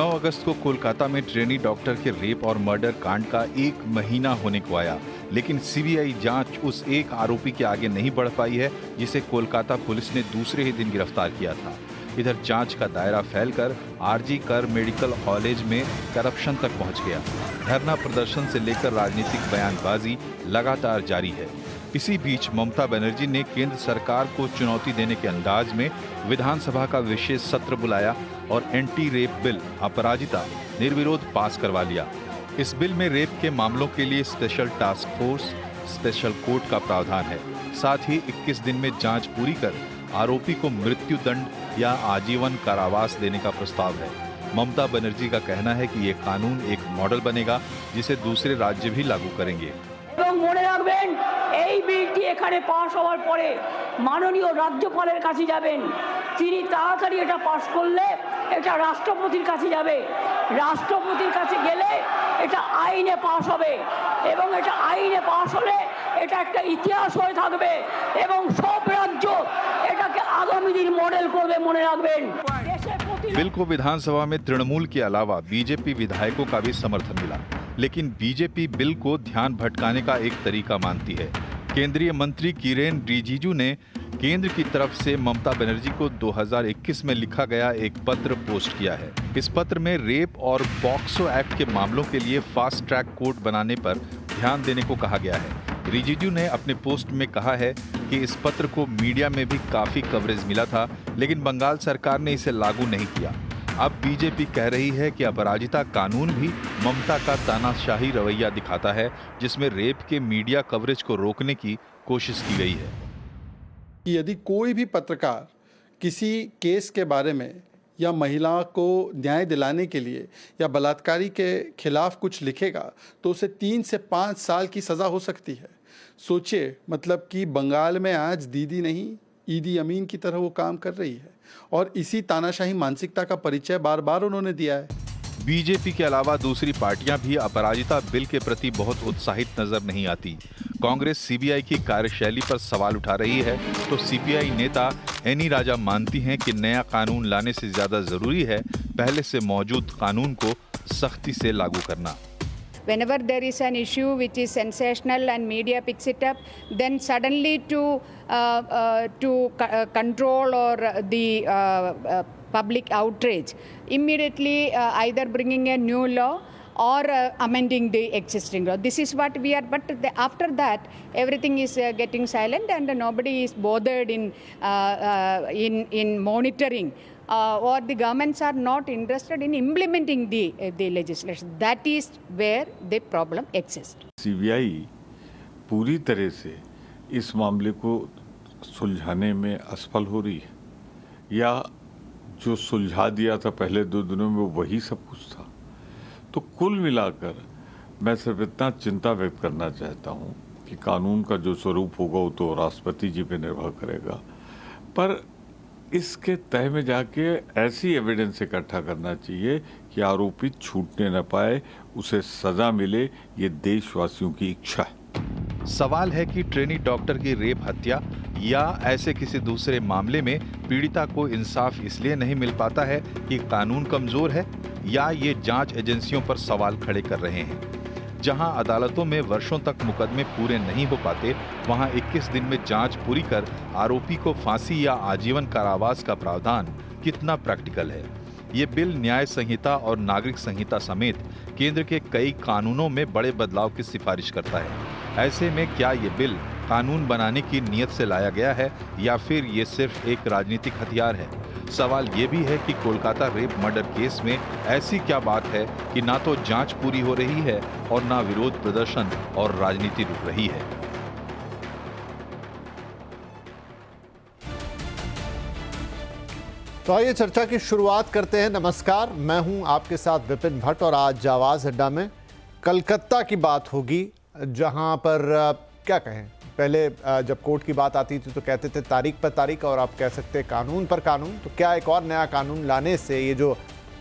9 अगस्त को कोलकाता में trainee doctor के रेप और मर्डर कांड का 1 महीना होने को आया, लेकिन सीबीआई जांच उस एक आरोपी के आगे नहीं बढ़ पाई है जिसे कोलकाता पुलिस ने दूसरे ही दिन गिरफ्तार किया था। इधर जांच का दायरा फैलकर आरजी कर मेडिकल कॉलेज में करप्शन तक पहुंच गया। धरना प्रदर्शन से लेकर राजनीतिक बयानबाजी लगातार जारी है। इसी बीच ममता बनर्जी ने केंद्र सरकार को चुनौती देने के अंदाज में विधानसभा का विशेष सत्र बुलाया और एंटी रेप बिल अपराजिता निर्विरोध पास करवा लिया। इस बिल में रेप के मामलों के लिए special task force, special court का प्रावधान है। साथ ही 21 दिन में जांच पूरी कर आरोपी को मृत्यु दंड या आजीवन कारावास देने का प्रस्ताव है। ममता बनर्जी का कहना है कि ये कानून एक मॉडल बनेगा जिसे दूसरे राज्य भी लागू करेंगे। মনে রাখবেন, এই বিলটি এখানে পাস হওয়ার পরে মাননীয় রাজ্যপালের কাছে যাবেন। তিনি তাড়াতাড়ি এটা পাস করলে এটা রাষ্ট্রপতির কাছে যাবে। রাষ্ট্রপতির কাছে গেলে এটা আইনে পাস হবে এবং এটা আইনে পাস হলে এটা একটা ইতিহাস হয়ে থাকবে এবং সব রাজ্য এটাকে আগামী দিন মডেল করবে। মনে রাখবেন, बिल को विधानसभा में तृणमूल के अलावा बीजेपी विधायकों का भी समर्थन मिला, लेकिन बीजेपी बिल को ध्यान भटकाने का एक तरीका मानती है। केंद्रीय मंत्री किरेन रिजिजू ने केंद्र की तरफ से ममता बनर्जी को 2021 में लिखा गया एक पत्र पोस्ट किया है। इस पत्र में रेप और पॉक्सो एक्ट के मामलों के लिए फास्ट ट्रैक कोर्ट बनाने पर ध्यान देने को कहा गया है। रिजिजू ने अपने पोस्ट में कहा है कि इस पत्र को मीडिया में भी काफी कवरेज मिला था, लेकिन बंगाल सरकार ने इसे लागू नहीं किया। अब बीजेपी कह रही है कि अपराजिता कानून भी ममता का तानाशाही रवैया दिखाता है, जिसमें रेप के मीडिया कवरेज को रोकने की कोशिश की गई है। यदि कोई भी पत्रकार किसी केस के बारे में या महिला को न्याय दिलाने के लिए या बलात्कारी के खिलाफ कुछ लिखेगा तो उसे 3 से 5 साल की सज़ा हो सकती है। सोचिए, मतलब कि बंगाल में आज दीदी नहीं, ईदी अमीन की तरह वो काम कर रही है और इसी तानाशाही मानसिकता का परिचय बार बार उन्होंने दिया है। बीजेपी के अलावा दूसरी पार्टियां भी अपराजिता बिल के प्रति बहुत उत्साहित नजर नहीं आती। कांग्रेस सीबीआई की कार्यशैली पर सवाल उठा रही है, तो सीपीआई नेता एनी राजा मानती हैं कि नया कानून लाने से ज्यादा जरूरी है पहले से मौजूद कानून को सख्ती से लागू करना। Whenever there is an issue which is sensational and media picks it up, then suddenly to control or the public outrage, immediately either bringing a new law or amending the existing law. This is what we are, but after that everything is getting silent and nobody is bothered in monitoring. Or the governments are not interested in implementing the legislation. That is where the problem exists. CBI पूरी तरह से इस मामले को सुलझाने में असफल हो रही है, या जो सुलझा दिया था पहले 2 दिनों में वही सब कुछ था। तो कुल मिलाकर मैं सिर्फ इतना चिंता व्यक्त करना चाहता हूँ कि कानून का जो स्वरूप होगा वो तो राष्ट्रपति जी पे निर्भर करेगा, पर इसके तह में जाके ऐसी एविडेंस इकट्ठा करना चाहिए कि आरोपी छूटने न पाए, उसे सजा मिले। ये देशवासियों की इच्छा है। सवाल है कि ट्रेनी डॉक्टर की रेप हत्या या ऐसे किसी दूसरे मामले में पीड़िता को इंसाफ इसलिए नहीं मिल पाता है कि कानून कमजोर है, या ये जांच एजेंसियों पर सवाल खड़े कर रहे हैं। जहां अदालतों में वर्षों तक मुकदमे पूरे नहीं हो पाते, वहां 21 दिन में जांच पूरी कर आरोपी को फांसी या आजीवन कारावास का प्रावधान कितना प्रैक्टिकल है। ये बिल न्याय संहिता और नागरिक संहिता समेत केंद्र के कई कानूनों में बड़े बदलाव की सिफारिश करता है। ऐसे में क्या ये बिल कानून बनाने की नीयत से लाया गया है या फिर ये सिर्फ एक राजनीतिक हथियार है? सवाल ये भी है कि कोलकाता रेप मर्डर केस में ऐसी क्या बात है कि ना तो जांच पूरी हो रही है और ना विरोध प्रदर्शन और राजनीति रुक रही है। तो आइए चर्चा की शुरुआत करते हैं। नमस्कार, मैं हूं आपके साथ विपिन भट्ट और आज आवाज अड्डा में कलकत्ता की बात होगी, जहां पर क्या कहें, पहले जब कोर्ट की बात आती थी तो कहते थे तारीख पर तारीख, और आप कह सकते कानून पर कानून। तो क्या एक और नया कानून लाने से ये जो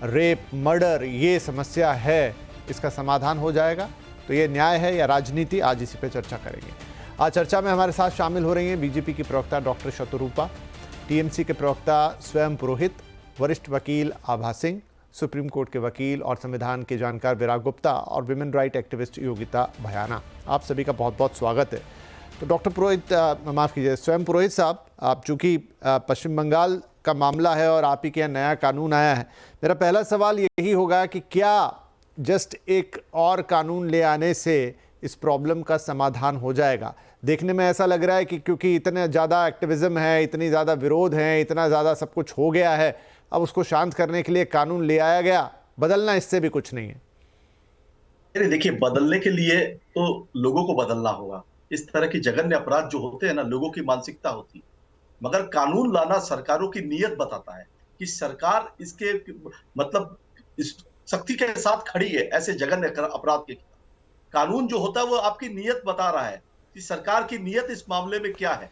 रेप मर्डर ये समस्या है इसका समाधान हो जाएगा? तो ये न्याय है या राजनीति, आज इसी पे चर्चा करेंगे। आज चर्चा में हमारे साथ शामिल हो रही हैं बीजेपी की प्रवक्ता डॉक्टर शतरूपा, टीएमसी के प्रवक्ता स्वयं पुरोहित, वरिष्ठ वकील आभा सिंह, सुप्रीम कोर्ट के वकील और संविधान के जानकार विराग गुप्ता और विमेन राइट एक्टिविस्ट योगिता भयाना। आप सभी का बहुत बहुत स्वागत है। तो डॉक्टर पुरोहित, माफ़ कीजिए, स्वयं पुरोहित साहब, आप चूँकि पश्चिम बंगाल का मामला है और आप ही के यहाँ नया कानून आया है, मेरा पहला सवाल यही होगा कि क्या जस्ट एक और कानून ले आने से इस प्रॉब्लम का समाधान हो जाएगा? देखने में ऐसा लग रहा है कि क्योंकि इतने ज़्यादा एक्टिविज़म है, इतनी ज़्यादा विरोध है, इतना ज़्यादा सब कुछ हो गया है, अब उसको शांत करने के लिए कानून ले आया गया, बदलना इससे भी कुछ नहीं है। अरे देखिए, बदलने के लिए तो लोगों को बदलना होगा। इस तरह की जघन्य अपराध जो होते हैं ना, लोगों की मानसिकता होती है। मगर कानून लाना सरकारों की नीयत बताता है कि सरकार इसके मतलब इस सख्ती के साथ खड़ी है ऐसे जघन्य अपराध के खिलाफ। कानून जो होता है वो आपकी नीयत बता रहा है कि सरकार की नीयत इस मामले में क्या है।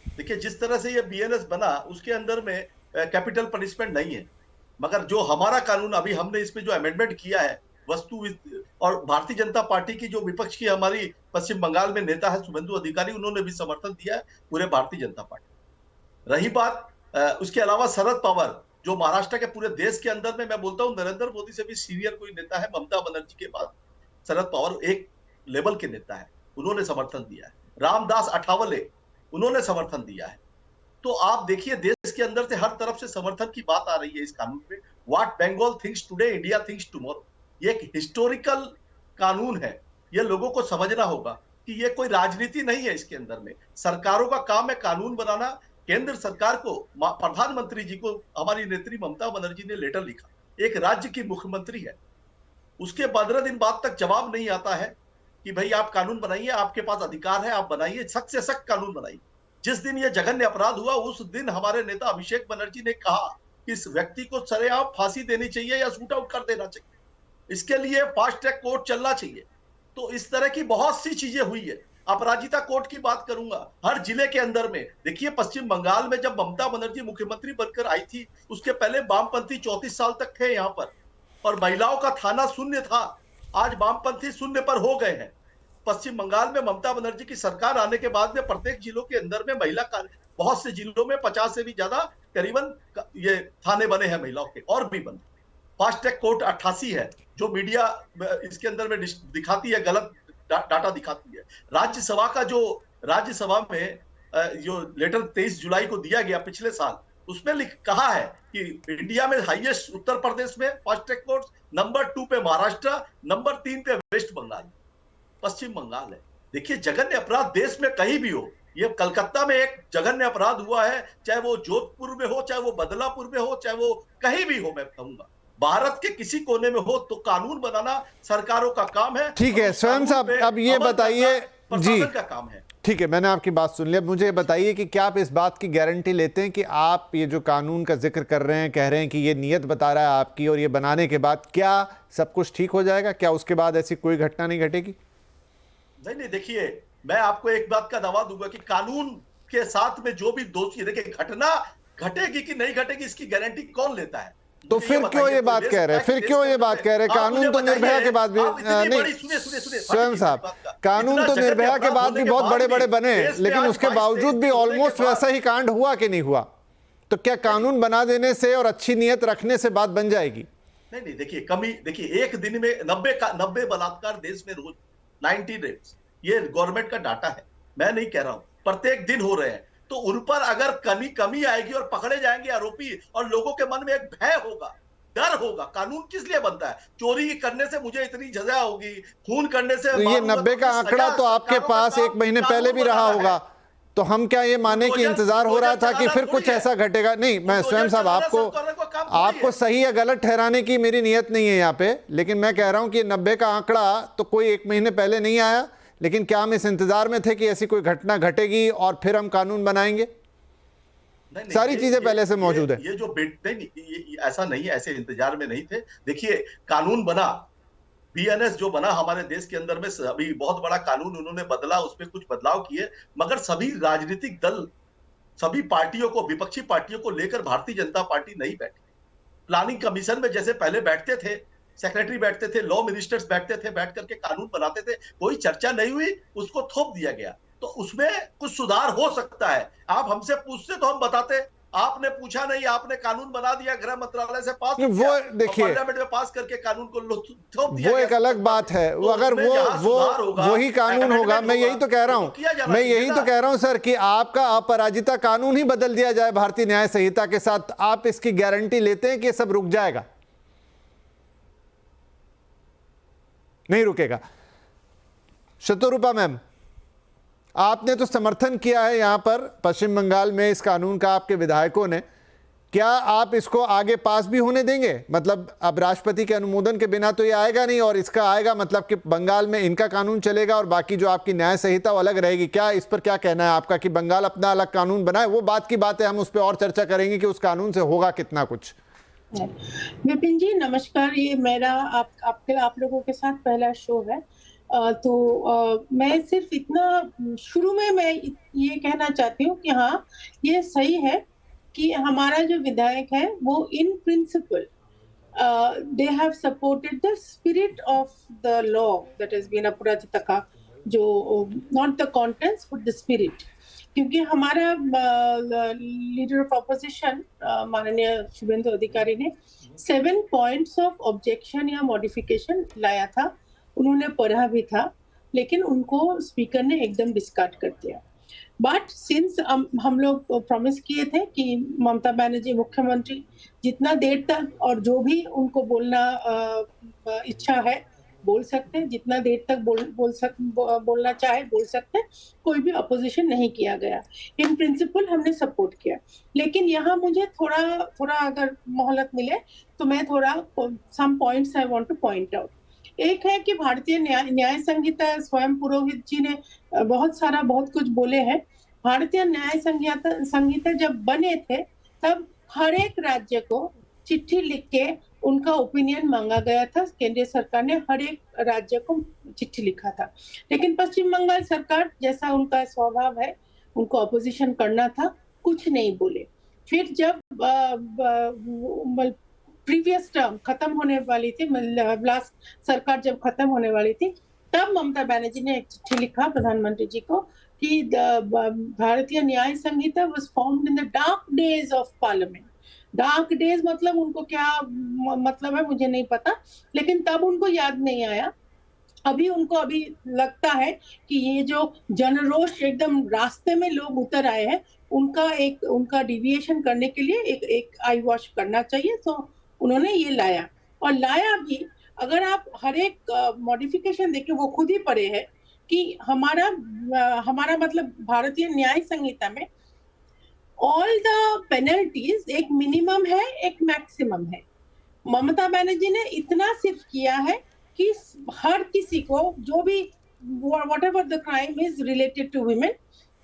देखिए, जिस तरह से ये बीएनएस बना उसके अंदर में कैपिटल पनिशमेंट नहीं है, मगर जो हमारा कानून अभी हमने इसमें जो अमेंडमेंट किया है वस्तु और भारतीय जनता पार्टी की जो विपक्ष की हमारी पश्चिम बंगाल में नेता है शुभेंदु अधिकारी, उन्होंने भी समर्थन दिया है पूरे भारतीय जनता पार्टी। रही बात उसके अलावा शरद पवार जो महाराष्ट्र के पूरे देश के अंदर में, मैं बोलता हूं नरेंद्र मोदी से भी सीनियर कोई नेता है, ममता बनर्जी के बाद शरद पवार एक लेवल के नेता है, उन्होंने समर्थन दिया है। रामदास अठावले उन्होंने समर्थन दिया है। तो आप देखिए, देश के अंदर से हर तरफ से समर्थन की बात आ रही है इस कानून पे। What Bengal thinks today, India thinks tomorrow. ये एक हिस्टोरिकल कानून है, ये लोगों को समझना होगा कि ये कोई राजनीति नहीं है। इसके अंदर में सरकारों का काम है कानून बनाना। केंद्र सरकार को, प्रधानमंत्री जी को हमारी नेत्री ममता बनर्जी ने लेटर लिखा, एक राज्य की मुख्यमंत्री है, उसके 15 दिन बाद तक जवाब नहीं आता है कि भाई आप कानून बनाइए, आपके पास अधिकार है, आप बनाइए, सख्त से सख्त कानून बनाइए। जिस दिन ये जघन्य अपराध हुआ उस दिन हमारे नेता अभिषेक बनर्जी ने कहा कि इस व्यक्ति को सरेआम फांसी देनी चाहिए या शूट आउट कर देना चाहिए, इसके लिए फास्ट ट्रैक कोर्ट चलना चाहिए। तो इस तरह की बहुत सी चीजें हुई है। अपराजिता कोर्ट की बात करूंगा, हर जिले के अंदर में देखिए, पश्चिम बंगाल में जब ममता बनर्जी मुख्यमंत्री बनकर आई थी उसके पहले वामपंथी 34 साल तक थे यहाँ पर, और महिलाओं का थाना शून्य था। आज वामपंथी शून्य पर हो गए हैं। पश्चिम बंगाल में ममता बनर्जी की सरकार आने के बाद में प्रत्येक जिलों के अंदर में महिला का, बहुत से जिलों में 50 से भी ज्यादा करीबन ये थाने बने हैं महिलाओं के, और भी बने। फास्ट ट्रैक कोर्ट 88 है, जो मीडिया इसके अंदर में दिखाती है, गलत डाटा दिखाती है। राज्यसभा का जो राज्यसभा में जो लेटर 23 जुलाई को दिया गया पिछले साल, उसमें कहा है कि इंडिया में हाईएस्ट उत्तर प्रदेश में फास्ट ट्रैक कोर्ट, नंबर 2 पे महाराष्ट्र, नंबर 3 पे वेस्ट बंगाल, पश्चिम बंगाल है। देखिए, जघन्य अपराध देश में कहीं भी हो, ये कलकत्ता में एक जघन्य अपराध हुआ है, चाहे वो जोधपुर में हो, चाहे वो बदलापुर में हो, चाहे वो कहीं भी हो, मैं कहूंगा भारत के किसी कोने में हो, तो कानून बनाना सरकारों का काम है। ठीक है स्वयं साहब, अब ये बताइए जी, का काम है। ठीक है, मैंने आपकी बात सुन ली। अब मुझे बताइए कि क्या आप इस बात की गारंटी लेते हैं कि आप ये जो कानून का जिक्र कर रहे हैं, कह रहे हैं कि ये नीयत बता रहा है आपकी, और ये बनाने के बाद क्या सब कुछ ठीक हो जाएगा? क्या उसके बाद ऐसी कोई घटना नहीं घटेगी? नहीं, देखिए, मैं आपको एक बात का दावा दूंगा कि कानून के साथ में जो भी दोषी, देखिए, घटना घटेगी कि नहीं घटेगी इसकी गारंटी कौन लेता है? तो फिर क्यों ये बात कह रहे हैं? फिर क्यों ये बात कह रहे हैं? कानून तो निर्भया के बाद भी नहीं, स्वयं साहब, कानून तो निर्भया के बाद भी बहुत बड़े बड़े बने, लेकिन उसके बावजूद भी ऑलमोस्ट वैसा ही कांड हुआ कि नहीं हुआ? तो क्या कानून बना देने से और अच्छी नीयत रखने से बात बन जाएगी? नहीं, देखिए, कमी, देखिए, एक दिन में 90 बलात्कार देश में रोज, 90 रेप्स, ये गवर्नमेंट का डाटा है, मैं नहीं कह रहा हूं, प्रत्येक दिन हो रहे हैं। तो उन पर अगर कमी आएगी और पकड़े जाएंगे आरोपी, और लोगों के मन में एक भय होगा, डर होगा। कानून किस लिए बनता है? चोरी करने से मुझे इतनी सजा होगी, खून करने से। तो ये 90 का आंकड़ा तो आपके पास एक महीने पहले भी रहा होगा, तो हम क्या ये माने कि इंतजार हो रहा था कि फिर कुछ ऐसा घटेगा? नहीं, मैं स्वयं साहब आपको सही या गलत ठहराने की मेरी नियत नहीं है यहाँ पे, लेकिन मैं कह रहा हूँ कि 90 का आंकड़ा तो कोई एक महीने पहले नहीं आया, लेकिन क्या हम इस इंतजार में थे कि ऐसी कोई घटना घटेगी और फिर हम कानून बनाएंगे? नहीं, सारी चीजें पहले से मौजूद है। ये जो नहीं, ऐसा नहीं है, ऐसे इंतजार में नहीं थे। देखिए, कानून बना, बीएनएस जो बना हमारे देश के अंदर में, अभी बहुत बड़ा कानून उन्होंने बदला, उसमें कुछ बदलाव किए, मगर सभी राजनीतिक दल, सभी पार्टियों को, विपक्षी पार्टियों को लेकर भारतीय जनता पार्टी नहीं बैठी। प्लानिंग कमीशन में जैसे पहले बैठते थे, सेक्रेटरी बैठते थे, लॉ मिनिस्टर्स बैठते थे, बैठ करके कानून बनाते थे, कोई चर्चा नहीं हुई, उसको थोप दिया गया। तो उसमें कुछ सुधार हो सकता है। आप हमसे पूछते तो हम बताते, आपने पूछा नहीं, आपने कानून बना दिया, गृह मंत्रालय से पास वो देखिए, पार्लियामेंट में पास करके कानून को थोप दिया वो गया। एक अलग बात है। वो अगर वही कानून होगा, मैं यही तो कह रहा हूं, मैं यही तो कह रहा हूं सर कि आपका अपराजिता कानून ही बदल दिया जाए भारतीय न्याय संहिता के साथ, आप इसकी गारंटी लेते हैं कि ये सब रुक जाएगा? नहीं रुकेगा। शतरूपा मैम, आपने तो समर्थन किया है यहां पर पश्चिम बंगाल में इस कानून का, आपके विधायकों ने, क्या आप इसको आगे पास भी होने देंगे? मतलब अब राष्ट्रपति के अनुमोदन के बिना तो ये आएगा नहीं, और इसका आएगा मतलब कि बंगाल में इनका कानून चलेगा और बाकी जो आपकी न्याय संहिता वो अलग रहेगी। क्या इस पर क्या कहना है आपका कि बंगाल अपना अलग कानून बनाए? वो बात की बात है, हम उस पर और चर्चा करेंगे कि उस कानून से होगा कितना कुछ। विपिन जी नमस्कार, ये मेरा आप लोगों के साथ पहला शो है, तो मैं सिर्फ इतना शुरू में मैं ये कहना चाहती हूँ कि हाँ, ये सही है कि हमारा जो विधायक है वो in principle they have supported the spirit of the law that has been Aparajita का, जो not the contents but the spirit. क्योंकि हमारा लीडर ऑफ ऑपोजिशन माननीय शुभेंदु अधिकारी ने 7 पॉइंट्स ऑफ ऑब्जेक्शन या मॉडिफिकेशन लाया था, उन्होंने पढ़ा भी था, लेकिन उनको स्पीकर ने एकदम डिस्कार्ड कर दिया। बट सिंस हम लोग प्रॉमिस किए थे कि ममता बनर्जी मुख्यमंत्री जितना देर तक और जो भी उनको बोलना इच्छा है बोल सकते हैं, जितना देर तक बोलना चाहे बोल सकते हैं, कोई भी अपोजिशन नहीं किया गया। इन प्रिंसिपल हमने सपोर्ट किया, लेकिन यहाँ मुझे थोड़ा अगर मोहलत मिले तो मैं थोड़ा some points I want to point out. एक है कि भारतीय न्याय संहिता, स्वयं पुरोहित जी ने बहुत कुछ बोले हैं। भारतीय न्याय संहिता जब बने थे तब हर एक राज्य को चिट्ठी लिख के उनका ओपिनियन मांगा गया था, केंद्रीय सरकार ने हर एक राज्य को चिट्ठी लिखा था। लेकिन पश्चिम बंगाल सरकार, जैसा उनका स्वभाव है, उनको अपोजिशन करना था, कुछ नहीं बोले। फिर जब प्रीवियस टर्म खत्म होने वाली थी, लास्ट सरकार जब खत्म होने वाली थी, तब ममता बनर्जी ने एक चिट्ठी लिखा प्रधानमंत्री जी को कि Bharatiya Nyaya Sanhita was formed in the dark days of parliament. Dark days मतलब उनको क्या मतलब है मुझे नहीं पता, लेकिन तब उनको याद नहीं आया। अभी लगता है कि ये जो जनरोष एकदम रास्ते में लोग उतर आए हैं, उनका डिविएशन करने के लिए एक आई वॉश करना चाहिए। तो उन्होंने ये लाया, और लाया भी, अगर आप हर एक मॉडिफिकेशन देखें, वो खुद ही पढ़े हैं कि हमारा मतलब भारतीय न्याय संहिता में ऑल द पेनल्टीज एक मिनिमम है, एक मैक्सिमम है। ममता बनर्जी ने इतना सिर्फ किया है कि हर किसी को जो भी whatever the crime is related to women,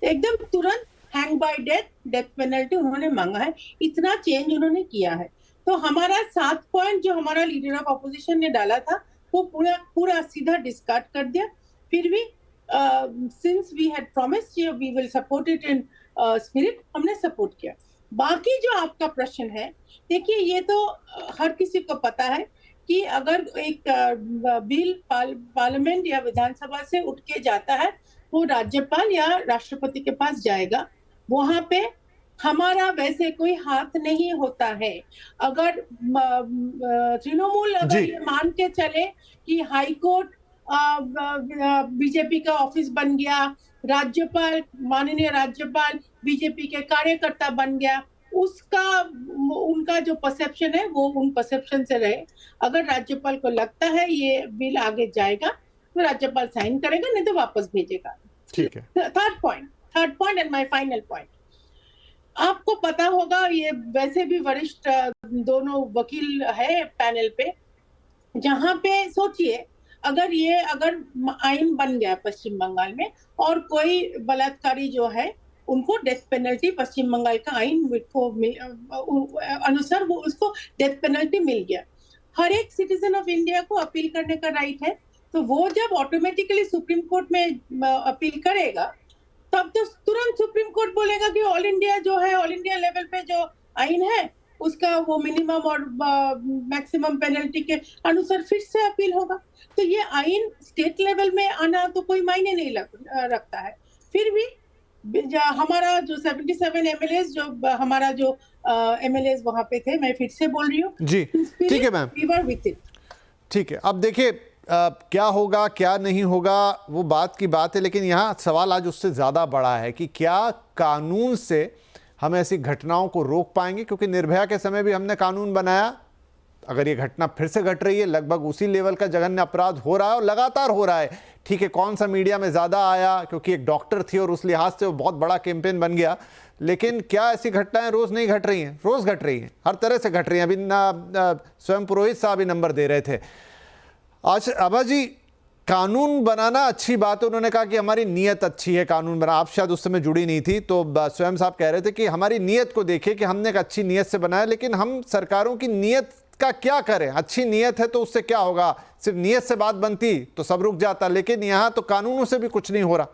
एकदम तुरंत हैंग बाय डेथ पेनल्टी उन्होंने मांगा है। इतना चेंज उन्होंने किया है। तो हमारा 7 पॉइंट जो हमारा लीडर ऑफ ऑपोजिशन ने डाला था वो पूरा सीधा डिस्कार्ड कर दिया। फिर भी since we had promised we will support it in spirit, हमने सपोर्ट किया। बाकी जो आपका प्रश्न है, देखिए ये तो हर किसी को पता है कि अगर एक बिल पार्लियामेंट या विधानसभा से उठ के जाता है, वो राज्यपाल या राष्ट्रपति के पास जाएगा। वहां पे हमारा वैसे कोई हाथ नहीं होता है। अगर तृणमूल अगर ये मान के चले कि हाई कोर्ट बीजेपी का ऑफिस बन गया, राज्यपाल माननीय राज्यपाल बीजेपी के कार्यकर्ता बन गया, उनका जो परसेप्शन है वो उन परसेप्शन से रहे। अगर राज्यपाल को लगता है ये बिल आगे जाएगा तो राज्यपाल साइन करेगा, नहीं तो वापस भेजेगा। ठीक है। Third point and my final point, आपको पता होगा ये वैसे भी वरिष्ठ दोनों वकील है पैनल पे, जहां पे सोचिए अगर आइन बन गया पश्चिम बंगाल में और कोई बलात्कारी जो है उनको डेथ पेनल्टी, पश्चिम बंगाल का आइन अनुसार वो उसको डेथ पेनल्टी मिल गया। हर एक सिटीजन ऑफ इंडिया को अपील करने का राइट है, तो वो जब ऑटोमेटिकली सुप्रीम कोर्ट में अपील करेगा तब तो तुरंत सुप्रीम कोर्ट बोलेगा कि ऑल इंडिया जो है, ऑल इंडिया लेवल पे जो आइन है उसका वो मिनिमम और मैक्सिमम पेनल्टी के अनुसार फिर से अपील होगा। तो ये आइन स्टेट लेवल में आना तो कोई मायने नहीं रखता है। फिर भी हमारा जो 77 एमएलएस जो हमारा जो एमएलएस वहां पे थे, मैं फिर से बोल रही हूँ जी, ठीक है ma'am, we were with it. ठीक है, अब देखिए क्या होगा क्या नहीं होगा वो बात की बात है, लेकिन यहाँ सवाल आज उससे ज़्यादा बड़ा है कि क्या कानून से हम ऐसी घटनाओं को रोक पाएंगे, क्योंकि निर्भया के समय भी हमने कानून बनाया, अगर ये घटना फिर से घट रही है, लगभग उसी लेवल का जघन्य अपराध हो रहा है और लगातार हो रहा है। ठीक है, कौन सा मीडिया में ज़्यादा आया क्योंकि एक डॉक्टर थी और उस लिहाज से वो बहुत बड़ा कैंपेन बन गया, लेकिन क्या ऐसी घटनाएं रोज़ नहीं घट रही हैं? रोज़ घट रही हैं, हर तरह से घट रही हैं। अभी स्वयं पुरोहित साहब ही नंबर दे रहे थे। आज आभा जी, कानून बनाना अच्छी बात है, उन्होंने कहा कि हमारी नीयत अच्छी है कानून बना, आप शायद उस समय जुड़ी नहीं थी, तो स्वयं साहब कह रहे थे कि हमारी नीयत को देखिए कि हमने एक अच्छी नीयत से बनाया, लेकिन हम सरकारों की नीयत का क्या करें? अच्छी नीयत है तो उससे क्या होगा? सिर्फ नीयत से बात बनती तो सब रुक जाता, लेकिन यहाँ तो कानूनों से भी कुछ नहीं हो रहा।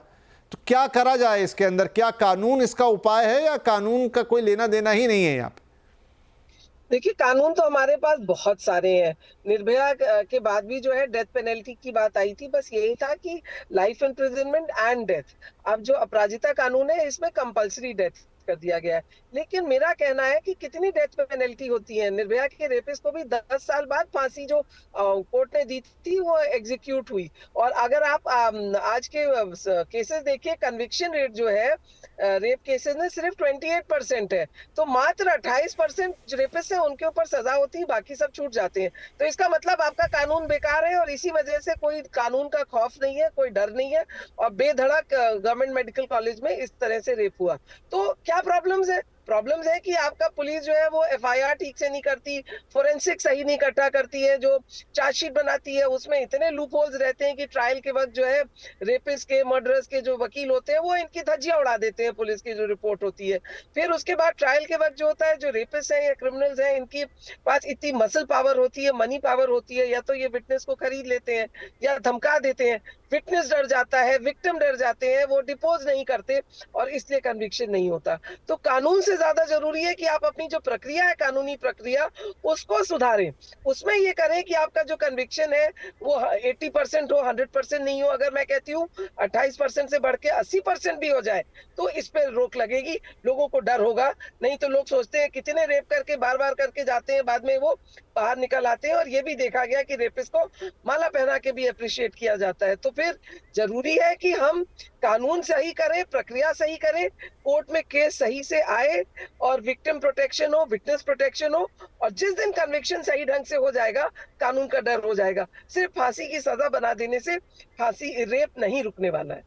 तो क्या करा जाए इसके अंदर? क्या कानून इसका उपाय है या कानून का कोई लेना देना ही नहीं है यहाँ पे? देखिए, कानून तो हमारे पास बहुत सारे हैं। निर्भया के बाद भी जो है डेथ पेनल्टी की बात आई थी, बस यही था कि लाइफ इम्प्रिजनमेंट एंड डेथ। अब जो अपराजिता कानून है इसमें कंपलसरी डेथ कर दिया गया है, लेकिन मेरा कहना है कि कितनी डेथ पेनल्टी होती है। निर्भया के रेपिस्ट को भी 10 साल बाद फांसी जो कोर्ट ने दी थी वो एग्जीक्यूट हुई। और अगर आप आज के केसेस देखिए, कन्विक्शन रेट जो है रेप केसेस में सिर्फ 28% है, तो मात्र 28% जो रेपिस्ट है उनके ऊपर सजा होती है, बाकी सब छूट जाते हैं। तो इसका मतलब आपका कानून बेकार है और इसी वजह से कोई कानून का खौफ नहीं है, कोई डर नहीं है, और बेधड़क गवर्नमेंट मेडिकल कॉलेज में इस तरह से रेप हुआ। तो क्या प्रॉब्लम्स है? प्रॉब्लम्स है कि आपका पुलिस जो है वो एफआईआर ठीक से नहीं करती, फोरेंसिक सही नहीं इकट्ठा करती है, जो चार्जशीट बनाती है उसमें इतने लूप होल्स रहते हैं कि ट्रायल के वक्त जो है रेपिस्ट के, मर्डरर्स के जो वकील होते हैं वो इनकी धज्जियां उड़ा देते हैं पुलिस की जो रिपोर्ट होती है। फिर उसके बाद ट्रायल के वक्त जो होता है, जो रेपिस्ट है या क्रिमिनल्स है, इनकी पास इतनी मसल पावर होती है, मनी पावर होती है, या तो ये विटनेस को खरीद लेते हैं या धमका देते हैं। विटनेस डर जाता है, विक्टिम डर जाते हैं, वो डिपोज नहीं करते और इसलिए कन्विक्शन नहीं होता। तो कानून से ज्यादा जरूरी है कि आप अपनी जो प्रक्रिया है, कानूनी प्रक्रिया, उसको सुधारें। उसमें ये करें कि आपका जो कन्विक्शन है वो 80% हो, 100% नहीं हो। अगर मैं कहती हूँ 28% से बढ़ के 80% भी हो जाए तो इस पे रोक लगेगी, लोगों को डर होगा। नहीं तो लोग सोचते हैं कितने रेप करके बार बार करके जाते हैं, बाद में वो बाहर निकल आते हैं। और ये भी देखा गया कि रेपिस्ट को माला पहना के भी अप्रिशिएट किया जाता है। तो फिर जरूरी है कि हम कानून सही करें, प्रक्रिया सही करें, कोर्ट में केस सही से आए और विक्टिम प्रोटेक्शन हो, विटनेस प्रोटेक्शन हो। और जिस दिन कन्विक्शन सही ढंग से हो जाएगा, कानून का डर हो जाएगा। सिर्फ फांसी की सजा बना देने से फांसी रेप नहीं रुकने वाला है।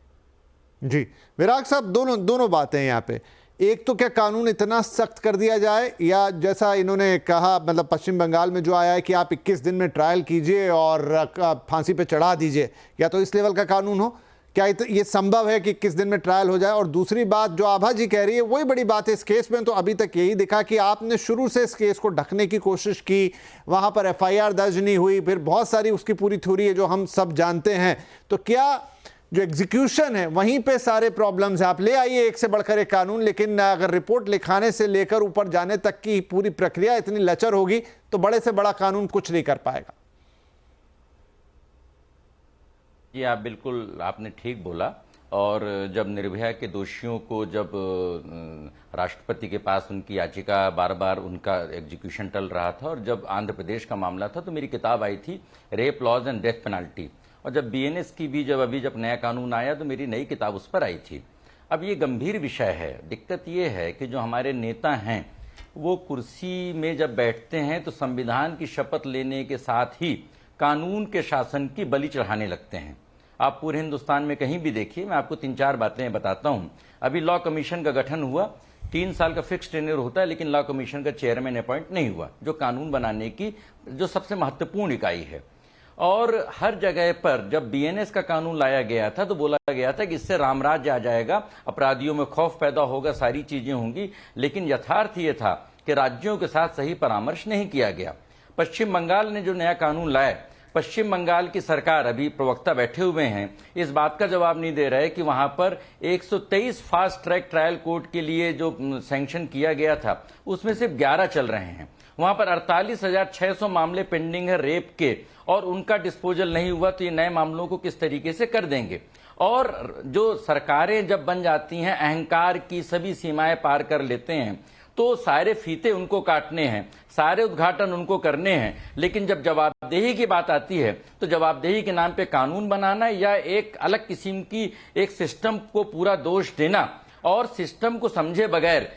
जी विराग साहब, दोनों बातें यहाँ पे। एक तो क्या कानून इतना सख्त कर दिया जाए, या जैसा इन्होंने कहा, मतलब पश्चिम बंगाल में जो आया है कि आप 21 दिन में ट्रायल कीजिए और फांसी पे चढ़ा दीजिए, या तो इस लेवल का कानून हो। क्या ये संभव है कि 21 दिन में ट्रायल हो जाए? और दूसरी बात जो आभा जी कह रही है वही बड़ी बात है इस केस में। तो अभी तक यही दिखा कि आपने शुरू से इस केस को ढकने की कोशिश की, वहाँ पर एफआईआर दर्ज नहीं हुई, फिर बहुत सारी उसकी पूरी थ्योरी है जो हम सब जानते हैं। तो क्या जो एग्जीक्यूशन है वहीं पे सारे प्रॉब्लम्स हैं? आप ले आइए एक से बढ़कर एक कानून, लेकिन अगर रिपोर्ट लिखाने से लेकर ऊपर जाने तक की पूरी प्रक्रिया इतनी लचर होगी तो बड़े से बड़ा कानून कुछ नहीं कर पाएगा। ये आप बिल्कुल आपने ठीक बोला। और जब निर्भया के दोषियों को जब राष्ट्रपति के पास उनकी याचिका, बार बार उनका एग्जीक्यूशन टल रहा था, और जब आंध्र प्रदेश का मामला था, तो मेरी किताब आई थी rape laws and death penalty. और जब बीएनएस की भी जब नया कानून आया तो मेरी नई किताब उस पर आई थी। अब ये गंभीर विषय है। दिक्कत ये है कि जो हमारे नेता हैं वो कुर्सी में जब बैठते हैं तो संविधान की शपथ लेने के साथ ही कानून के शासन की बलि चढ़ाने लगते हैं। आप पूरे हिंदुस्तान में कहीं भी देखिए, मैं आपको 3-4 बातें बताता हूं। अभी लॉ कमीशन का गठन हुआ, 3 साल का फिक्स टेन्योर होता है, लेकिन लॉ कमीशन का चेयरमैन अपॉइंट नहीं हुआ, जो कानून बनाने की जो सबसे महत्वपूर्ण इकाई है। और हर जगह पर जब बीएनएस का कानून लाया गया था तो बोला गया था कि इससे रामराज्य आ जाएगा, अपराधियों में खौफ पैदा होगा, सारी चीजें होंगी। लेकिन यथार्थ ये था कि राज्यों के साथ सही परामर्श नहीं किया गया। पश्चिम बंगाल ने जो नया कानून लाया, पश्चिम बंगाल की सरकार, अभी प्रवक्ता बैठे हुए हैं, इस बात का जवाब नहीं दे रहे कि वहां पर 123 फास्ट ट्रैक ट्रायल कोर्ट के लिए जो सैंक्शन किया गया था उसमें सिर्फ 11 चल रहे हैं। वहां पर 48,600 मामले पेंडिंग है रेप के, और उनका डिस्पोजल नहीं हुआ तो ये नए मामलों को किस तरीके से कर देंगे। और जो सरकारें जब बन जाती हैं, अहंकार की सभी सीमाएं पार कर लेते हैं, तो सारे फीते उनको काटने हैं, सारे उद्घाटन उनको करने हैं। लेकिन जब जवाबदेही की बात आती है तो जवाबदेही के नाम पे कानून बनाना या एक अलग किस्म की एक सिस्टम को पूरा दोष देना और सिस्टम को समझे बगैर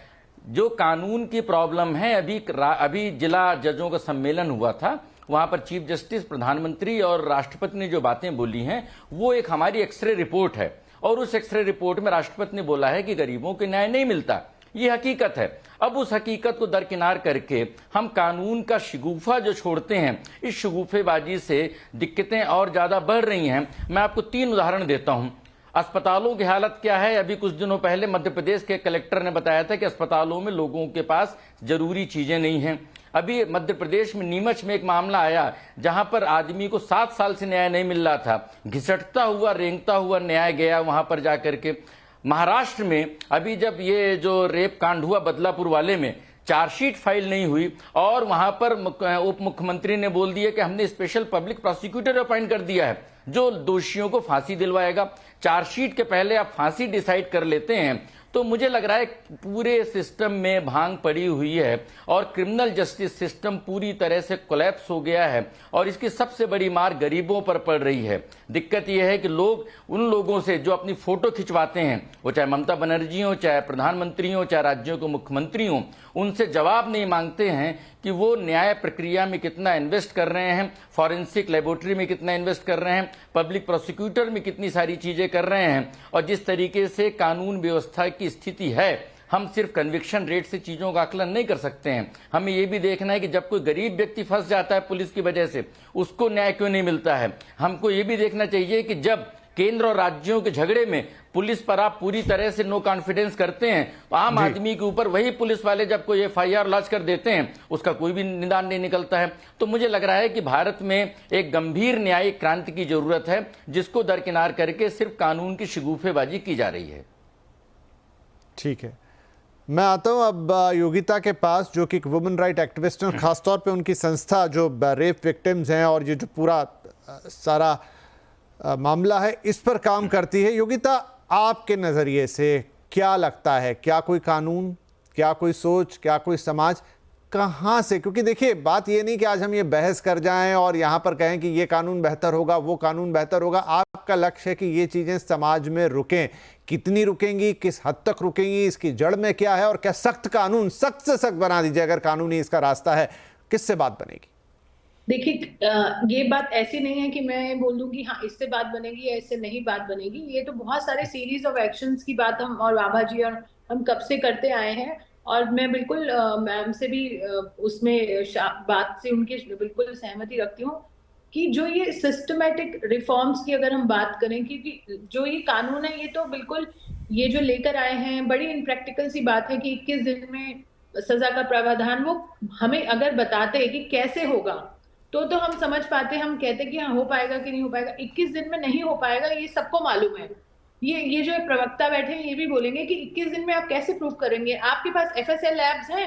जो कानून की प्रॉब्लम है। अभी जिला जजों का सम्मेलन हुआ था, वहां पर चीफ जस्टिस, प्रधानमंत्री और राष्ट्रपति ने जो बातें बोली हैं वो एक हमारी एक्सरे रिपोर्ट है, और उस एक्सरे रिपोर्ट में राष्ट्रपति ने बोला है कि गरीबों को न्याय नहीं मिलता। ये हकीकत है। अब उस हकीकत को दरकिनार करके हम कानून का शगुफा जो छोड़ते हैं, इस शगुफेबाजी से दिक्कतें और ज्यादा बढ़ रही हैं। मैं आपको 3 उदाहरण देता हूं। अस्पतालों की हालत क्या है? अभी कुछ दिनों पहले मध्य प्रदेश के कलेक्टर ने बताया था कि अस्पतालों में लोगों के पास जरूरी चीजें नहीं हैं। अभी मध्य प्रदेश में नीमच में एक मामला आया जहां पर आदमी को 7 साल से न्याय नहीं मिल रहा था, घिसटता हुआ रेंगता हुआ न्याय गया वहां पर जाकर के। महाराष्ट्र में अभी जब ये जो रेप कांड हुआ बदलापुर वाले में, चार्जशीट फाइल नहीं हुई और वहां पर उप मुख्यमंत्री ने बोल दिया कि हमने स्पेशल पब्लिक प्रोसिक्यूटर अपॉइंट कर दिया है जो दोषियों को फांसी दिलवाएगा। चार्जशीट के पहले आप फांसी डिसाइड कर लेते हैं। तो मुझे लग रहा है पूरे सिस्टम में भांग पड़ी हुई है और क्रिमिनल जस्टिस सिस्टम पूरी तरह से कोलैप्स हो गया है, और इसकी सबसे बड़ी मार गरीबों पर पड़ रही है। दिक्कत यह है कि लोग उन लोगों से जो अपनी फोटो खिंचवाते हैं, वो चाहे ममता बनर्जी हो, चाहे प्रधानमंत्री हो, चाहे राज्यों के मुख्यमंत्री हो, उनसे जवाब नहीं मांगते हैं कि वो न्याय प्रक्रिया में कितना इन्वेस्ट कर रहे हैं, फॉरेंसिक लेबोरेटरी में कितना इन्वेस्ट कर रहे हैं, पब्लिक प्रोसिक्यूटर में कितनी सारी चीजें कर रहे हैं। और जिस तरीके से कानून व्यवस्था की स्थिति है, हम सिर्फ कन्विक्शन रेट से चीजों का आकलन नहीं कर सकते हैं। हमें यह भी देखना है कि जब कोई गरीब व्यक्ति फंस जाता है पुलिस की वजह से, उसको न्याय क्यों नहीं मिलता है। हमको ये भी देखना चाहिए कि जब केंद्र और राज्यों के झगड़े में पुलिस पर आप पूरी तरह से नो कॉन्फिडेंस करते हैं, तो आम आदमी के ऊपर वही पुलिस वाले जब कोई FIR लॉन्च कर देते हैं, उसका कोई भी निदान नहीं निकलता है। तो मुझे लग रहा है कि भारत में एक गंभीर न्यायिक क्रांति की जरूरत है, जिसको दरकिनार करके सिर्फ कानून की शगुफेबाजी की जा रही है। ठीक है, मैं आता हूं अब योगिता के पास, जो कि एक वुमेन राइट एक्टिविस्ट हैं, खासतौर पे उनकी संस्था जो रेप विक्टिम्स हैं और ये जो पूरा सारा मामला है इस पर काम करती है। योगिता, आपके नज़रिए से क्या लगता है, क्या कोई कानून, क्या कोई सोच, क्या कोई समाज कहाँ से, क्योंकि देखिए बात ये नहीं कि आज हम ये बहस कर जाएं और यहाँ पर कहें कि ये कानून बेहतर होगा, वो कानून बेहतर होगा। आपका लक्ष्य है कि ये चीज़ें समाज में रुकें। कितनी रुकेंगी, किस हद तक रुकेंगी, इसकी जड़ में क्या है, और क्या सख्त कानून, सख्त से सख्त बना दीजिए अगर कानूनी इसका रास्ता है, किससे बात बनेगी? देखिए, ये बात ऐसी नहीं है कि मैं बोल दूं कि हाँ इससे बात बनेगी या इससे नहीं बात बनेगी। ये तो बहुत सारे सीरीज ऑफ एक्शंस की बात हम और बाबा जी और हम कब से करते आए हैं, और मैं बिल्कुल मैम से भी उसमें बात से उनकी बिल्कुल सहमति रखती हूँ कि जो ये सिस्टमेटिक रिफॉर्म्स की अगर हम बात करें, क्योंकि जो ये कानून है ये तो बिल्कुल ये जो लेकर आए हैं, बड़ी इनप्रैक्टिकल सी बात है कि 21 दिन में सजा का प्रावधान, वो हमें अगर बताते कि कैसे होगा तो हम समझ पाते, हम कहते कि हाँ हो पाएगा कि नहीं हो पाएगा। 21 दिन में नहीं हो पाएगा, ये सबको मालूम है। ये जो प्रवक्ता बैठे हैं ये भी बोलेंगे कि 21 दिन में आप कैसे प्रूव करेंगे। आपके पास FSL लैब्स हैं,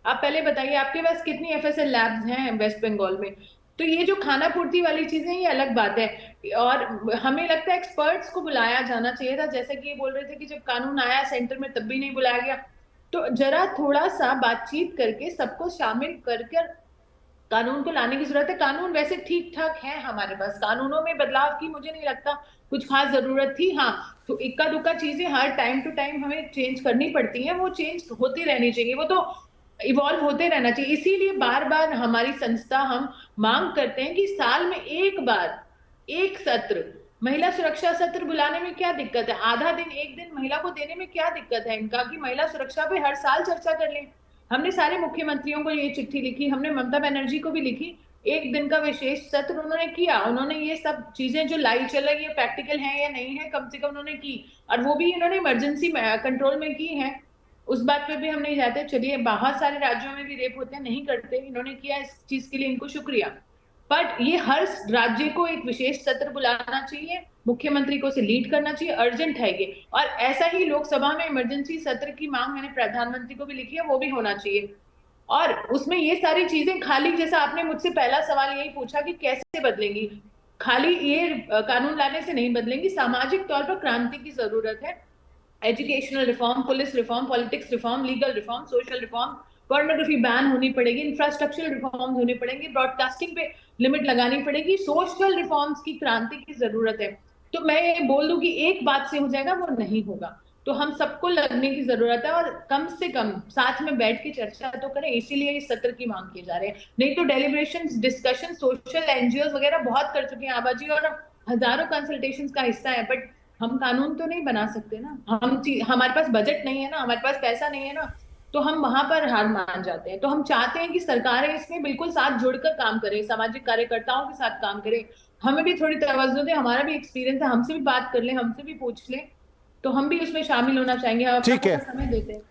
आप पहले बताइए आपके पास कितनी FSL लैब्स हैं वेस्ट बंगाल में। तो ये जो खाना पूर्ति वाली चीजें ये अलग बात है, और हमें लगता है एक्सपर्ट्स को बुलाया जाना चाहिए था। जैसे कि ये बोल रहे थे कि जब कानून आया सेंटर में तब भी नहीं बुलाया गया, तो जरा थोड़ा सा बातचीत करके सबको शामिल करके कानून को लाने की जरूरत है। कानून वैसे ठीक ठाक है हमारे पास, कानूनों में बदलाव की मुझे नहीं लगता कुछ खास जरूरत थी। हाँ, तो इक्का दुक्का चीजें हर टाइम टू टाइम हमें चेंज करनी पड़ती हैं, वो चेंज होती रहनी चाहिए, वो तो इवॉल्व होते रहना चाहिए। इसीलिए बार बार हमारी संस्था हम मांग करते हैं कि साल में एक बार एक सत्र, महिला सुरक्षा सत्र बुलाने में क्या दिक्कत है। आधा दिन एक दिन महिला को देने में क्या दिक्कत है इनका, कि महिला सुरक्षा पे हर साल चर्चा कर लें। हमने सारे मुख्यमंत्रियों को ये चिट्ठी लिखी, हमने ममता बनर्जी को भी लिखी, एक दिन का विशेष सत्र उन्होंने किया। उन्होंने ये सब चीजें जो लाई चल रही है प्रैक्टिकल है या नहीं है, कम से कम उन्होंने की, और वो भी इन्होंने इमरजेंसी कंट्रोल में की है। उस बात पे भी हम नहीं जाते। चलिए, बहुत सारे राज्यों में भी रेप होते हैं, नहीं करते, इन्होंने किया, इस चीज के लिए इनको शुक्रिया। बट ये हर राज्य को एक विशेष सत्र बुलाना चाहिए, मुख्यमंत्री को से लीड करना चाहिए, अर्जेंट है ये। और ऐसा ही लोकसभा में इमरजेंसी सत्र की मांग मैंने प्रधानमंत्री को भी लिखी है, वो भी होना चाहिए। और उसमें ये सारी चीजें खाली, जैसा आपने मुझसे पहला सवाल यही पूछा कि कैसे बदलेंगी, खाली ये कानून लाने से नहीं बदलेंगी, सामाजिक तौर पर क्रांति की जरूरत है। Educational reform, police reform, politics reform, legal reform, social reform, pornography ban होनी पड़ेगी, इंफ्रास्ट्रक्चरल रिफॉर्म्स होने पड़ेंगे, ब्रॉडकास्टिंग पे लिमिट लगानी पड़ेगी, सोशल रिफॉर्म्स की क्रांति की जरूरत है। तो मैं ये बोल दूं कि एक बात से हो जाएगा, वो नहीं होगा। तो हम सबको लगने की जरूरत है और कम से कम साथ में बैठ के चर्चा तो करें, इसीलिए इस सत्र की मांग की जा रही है। नहीं तो डेलिब्रेशन, डिस्कशन सोशल एनजीओ वगैरह बहुत कर चुके हैं आबाजी और हजारों कंसल्टेशंस का हिस्सा है, बट हम कानून तो नहीं बना सकते ना। हमारे पास बजट नहीं है ना, हमारे पास पैसा नहीं है ना, तो हम वहां पर हार मान जाते हैं। तो हम चाहते हैं कि सरकारें इसमें बिल्कुल साथ जुड़कर काम करें, सामाजिक कार्यकर्ताओं के साथ काम करें, हमें भी थोड़ी तवज्जो दे, हमारा भी एक्सपीरियंस है, हमसे भी बात कर लें, हमसे भी पूछ लें, तो हम भी उसमें शामिल होना चाहेंगे। ठीक है, समय देते हैं।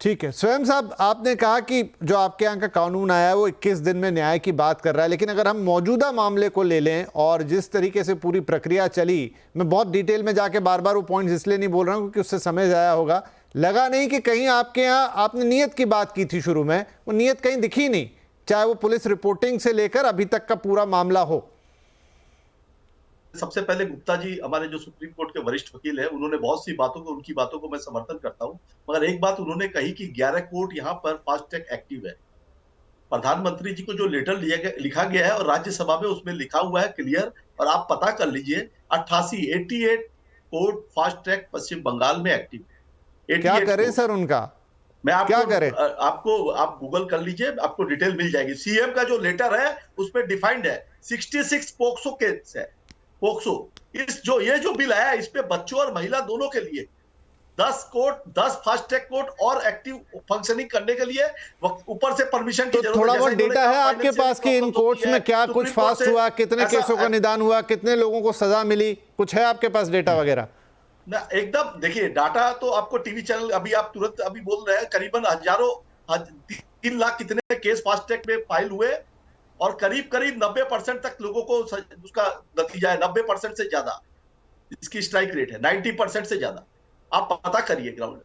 ठीक है। स्वयं साहब, आपने कहा कि जो आपके यहाँ का कानून आया है वो 21 दिन में न्याय की बात कर रहा है, लेकिन अगर हम मौजूदा मामले को ले लें और जिस तरीके से पूरी प्रक्रिया चली, मैं बहुत डिटेल में जाके बार बार वो पॉइंट्स इसलिए नहीं बोल रहा हूँ क्योंकि उससे समय ज़ाया होगा। लगा नहीं कि कहीं आपके यहाँ आपने नीयत की बात की थी शुरू में, वो नीयत कहीं दिखी नहीं, चाहे वो पुलिस रिपोर्टिंग से लेकर अभी तक का पूरा मामला हो। सबसे पहले गुप्ता जी हमारे जो सुप्रीम कोर्ट के वरिष्ठ वकील हैं, उन्होंने बहुत सी बातों को, उनकी बातों को मैं समर्थन करता हूं, मगर एक बात उन्होंने कही कि 11 कोर्ट यहाँ पर फास्ट ट्रैक एक्टिव है। प्रधानमंत्री जी को जो लेटर लिखा गया है और राज्यसभा में उसमें लिखा हुआ है क्लियर, और आप पता कर लीजिए 88 कोर्ट फास्ट ट्रैक पश्चिम बंगाल में एक्टिव है। क्या करें सर उनका, मैं आपको क्या करें? आप गूगल कर लीजिए, आपको डिटेल मिल जाएगी। सीएम का जो लेटर है उसमें डिफाइंड है 66 पोक्सो केस है, पोक्सो। ये जो बिल आया इस पे बच्चों और महिला दोनों के लिए 10 कोर्ट, 10 फास्ट ट्रैक कोर्ट और एक्टिव फंक्शनिंग करने के लिए ऊपर से परमिशन की जरूरत है। थोड़ा बहुत डेटा है आपके पास कि इन कोर्ट्स में क्या कुछ फास्ट हुआ, कितने केसों का निदान हुआ, कितने लोगों को सजा मिली, कुछ है आपके पास डेटा वगैरह? ना, एकदम देखिए, डाटा तो आपको टीवी चैनल अभी आप तुरंत अभी बोल रहे हैं, करीबन 3 लाख कितने केस फास्ट ट्रैक में फाइल हुए और करीब 90% तक लोगों को उसका नतीजा है, 90% से ज्यादा इसकी स्ट्राइक रेट है, 90% से ज्यादा। आप पता करिए ग्राउंड।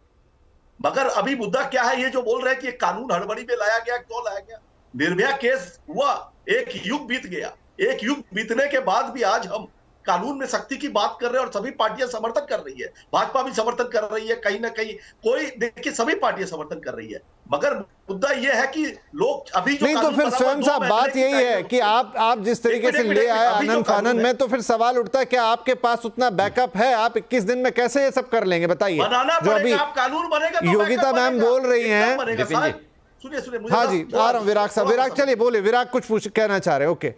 मगर अभी मुद्दा क्या है, ये जो बोल रहे हैं कि कानून हड़बड़ी में लाया गया, क्यों लाया गया? निर्भया केस हुआ, एक युग बीत गया, एक युग बीतने के बाद भी आज हम कानून में सख्ती की बात कर रहे हैं और सभी पार्टियां समर्थन कर रही है, भाजपा भी समर्थन कर रही है, कहीं ना कहीं कोई देखिए सभी पार्टियां समर्थन कर रही है। मगर मुद्दा यह है कि लोग अभी जो नहीं, तो फिर स्वयं साहब बात यही है कि आप जिस तरीके से ले आए आनंद फानन में, तो फिर सवाल उठता है क्या आपके पास उतना बैकअप है? आप 21 दिन में कैसे ये सब कर लेंगे बताइए? जो अभी कानून बनेगा तो योगिता मैम बोल रही हैं। सुनिए, हाँ जी, आ रहा हूँ विराग साहब। विराग चलिए बोले, विराग कुछ कहना चाह रहे हैं, ओके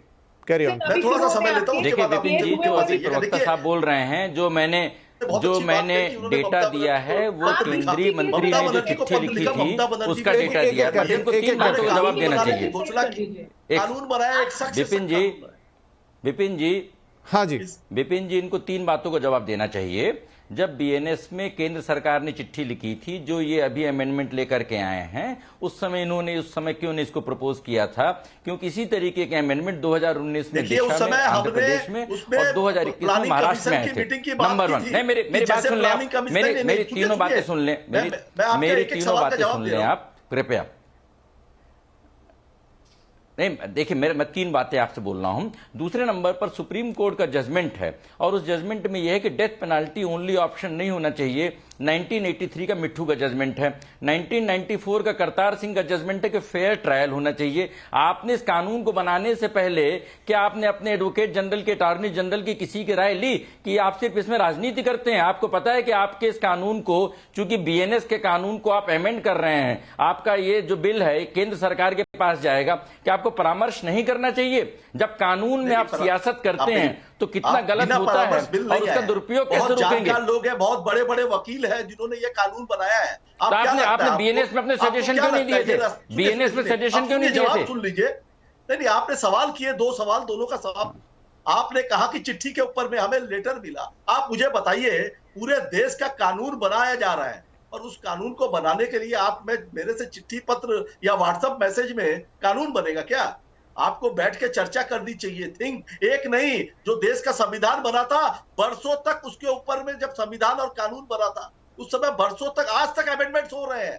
कैरी ऑन। मैं थोड़ा सा समय लेता हूं। देखिए विपिन जी, जो अभी प्रवक्ता साहब बोल रहे हैं, जो मैंने डेटा दिया है वो केंद्रीय मंत्री ने जो चिट्ठी लिखी थी उसका डेटा दिया है। इनको 3 बातों का जवाब देना चाहिए। कानून बनाया एक शख्स। विपिन जी, हाँ जी, विपिन जी, इनको 3 बातों का जवाब देना चाहिए। जब बीएनएस में केंद्र सरकार ने चिट्ठी लिखी थी, जो ये अभी अमेंडमेंट लेकर के आए हैं, उस समय क्यों ने इसको प्रपोज किया था? क्योंकि इसी तरीके के अमेंडमेंट 2019 में दिशा में, आंध्र प्रदेश में और 2021 में महाराष्ट्र में आए थे। नंबर 1, नहीं मेरी बात सुन लें आप, मेरी तीनों बातें सुन लें, मेरी तीनों बातें सुन लें आप कृपया। नहीं देखिए, मैं 3 बातें आपसे बोल रहा हूं। दूसरे नंबर पर सुप्रीम कोर्ट का जजमेंट है और उस जजमेंट में यह है कि डेथ पेनाल्टी ओनली ऑप्शन नहीं होना चाहिए। 1983 का मिट्ठू का जजमेंट है, 1994 का करतार सिंह का जजमेंट है कि फेयर ट्रायल होना चाहिए। आपने इस कानून को बनाने से पहले क्या आपने अपने एडवोकेट जनरल के, अटॉर्नी जनरल की किसी की राय ली कि आप सिर्फ इसमें राजनीति करते हैं? आपको पता है कि आपके इस कानून को, चूंकि बीएनएस के कानून को आप अमेंड कर रहे हैं, आपका ये जो बिल है केंद्र सरकार के पास जाएगा, क्या आपको परामर्श नहीं करना चाहिए? जब कानून में आप सियासत करते हैं तो कितना गलत होता है और उसका दुरुपयोग कैसे रोकेंगे? लोग हैं, बहुत बड़े बड़े वकील हैं जिन्होंने ये कानून बनाया है। आपने बीएनएस में अपने सजेशन क्यों नहीं दिए थे? बीएनएस में सजेशन क्यों नहीं दिए थे? सुन लीजिए, नहीं आपने सवाल किए, 2 सवाल, दोनों का सवाल। आपने कहा कि चिट्ठी के ऊपर में हमें लेटर मिला। आप मुझे बताइए, पूरे देश का कानून बनाया जा रहा है और उस कानून को बनाने के लिए आप मेरे से चिट्ठी पत्र या व्हाट्सएप मैसेज में कानून बनेगा क्या? आपको बैठ के चर्चा करनी चाहिए। एक नहीं, जो देश का संविधान बना था बरसों तक, उसके ऊपर में जब संविधान और कानून बना था उस समय बरसों तक, आज तक अमेंडमेंट्स हो रहे हैं,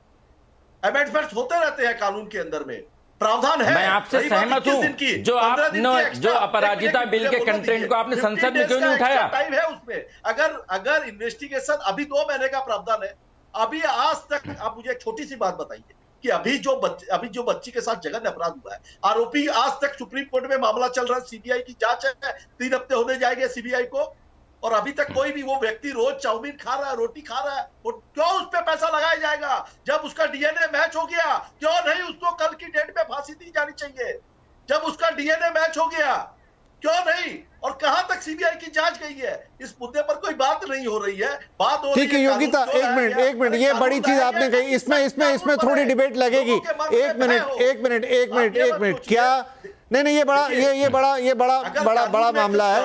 अमेंडमेंट्स होते रहते हैं कानून के अंदर में। प्रावधान है। मैं आपसे सहमत हूं। जो अपराजिता बिल के कंटेंट को आपने संसद में क्यों नहीं उठाया? टाइम है उसमें। अगर इन्वेस्टिगेशन अभी 2 महीने का प्रावधान है, अभी आज तक आप मुझे एक छोटी सी बात बताइए कि अभी जो बच्ची के साथ जघन्य अपराध हुआ है, आरोपी आज तक सुप्रीम कोर्ट में मामला चल रहा है, सीबीआई की जांच है, 3 हफ्ते होने जाएंगे सीबीआई को, और अभी तक कोई भी वो व्यक्ति रोज चाउमीन खा रहा है, रोटी खा रहा है, वो क्यों उस पे पैसा लगाया जाएगा? जब उसका डीएनए मैच हो गया, क्यों नहीं उसको कल की डेट में फांसी दी जानी चाहिए? जब उसका डीएनए मैच हो गया, क्यों नहीं? और कहां तक सीबीआई की जांच गई है? इस मुद्दे पर कोई बात नहीं हो रही है। बात हो ठीक है योगिता, एक मिनट, ये बड़ी चीज आपने कही, इसमें थोड़ी डिबेट लगेगी। एक मिनट, क्या नहीं, ये बड़ा मामला है।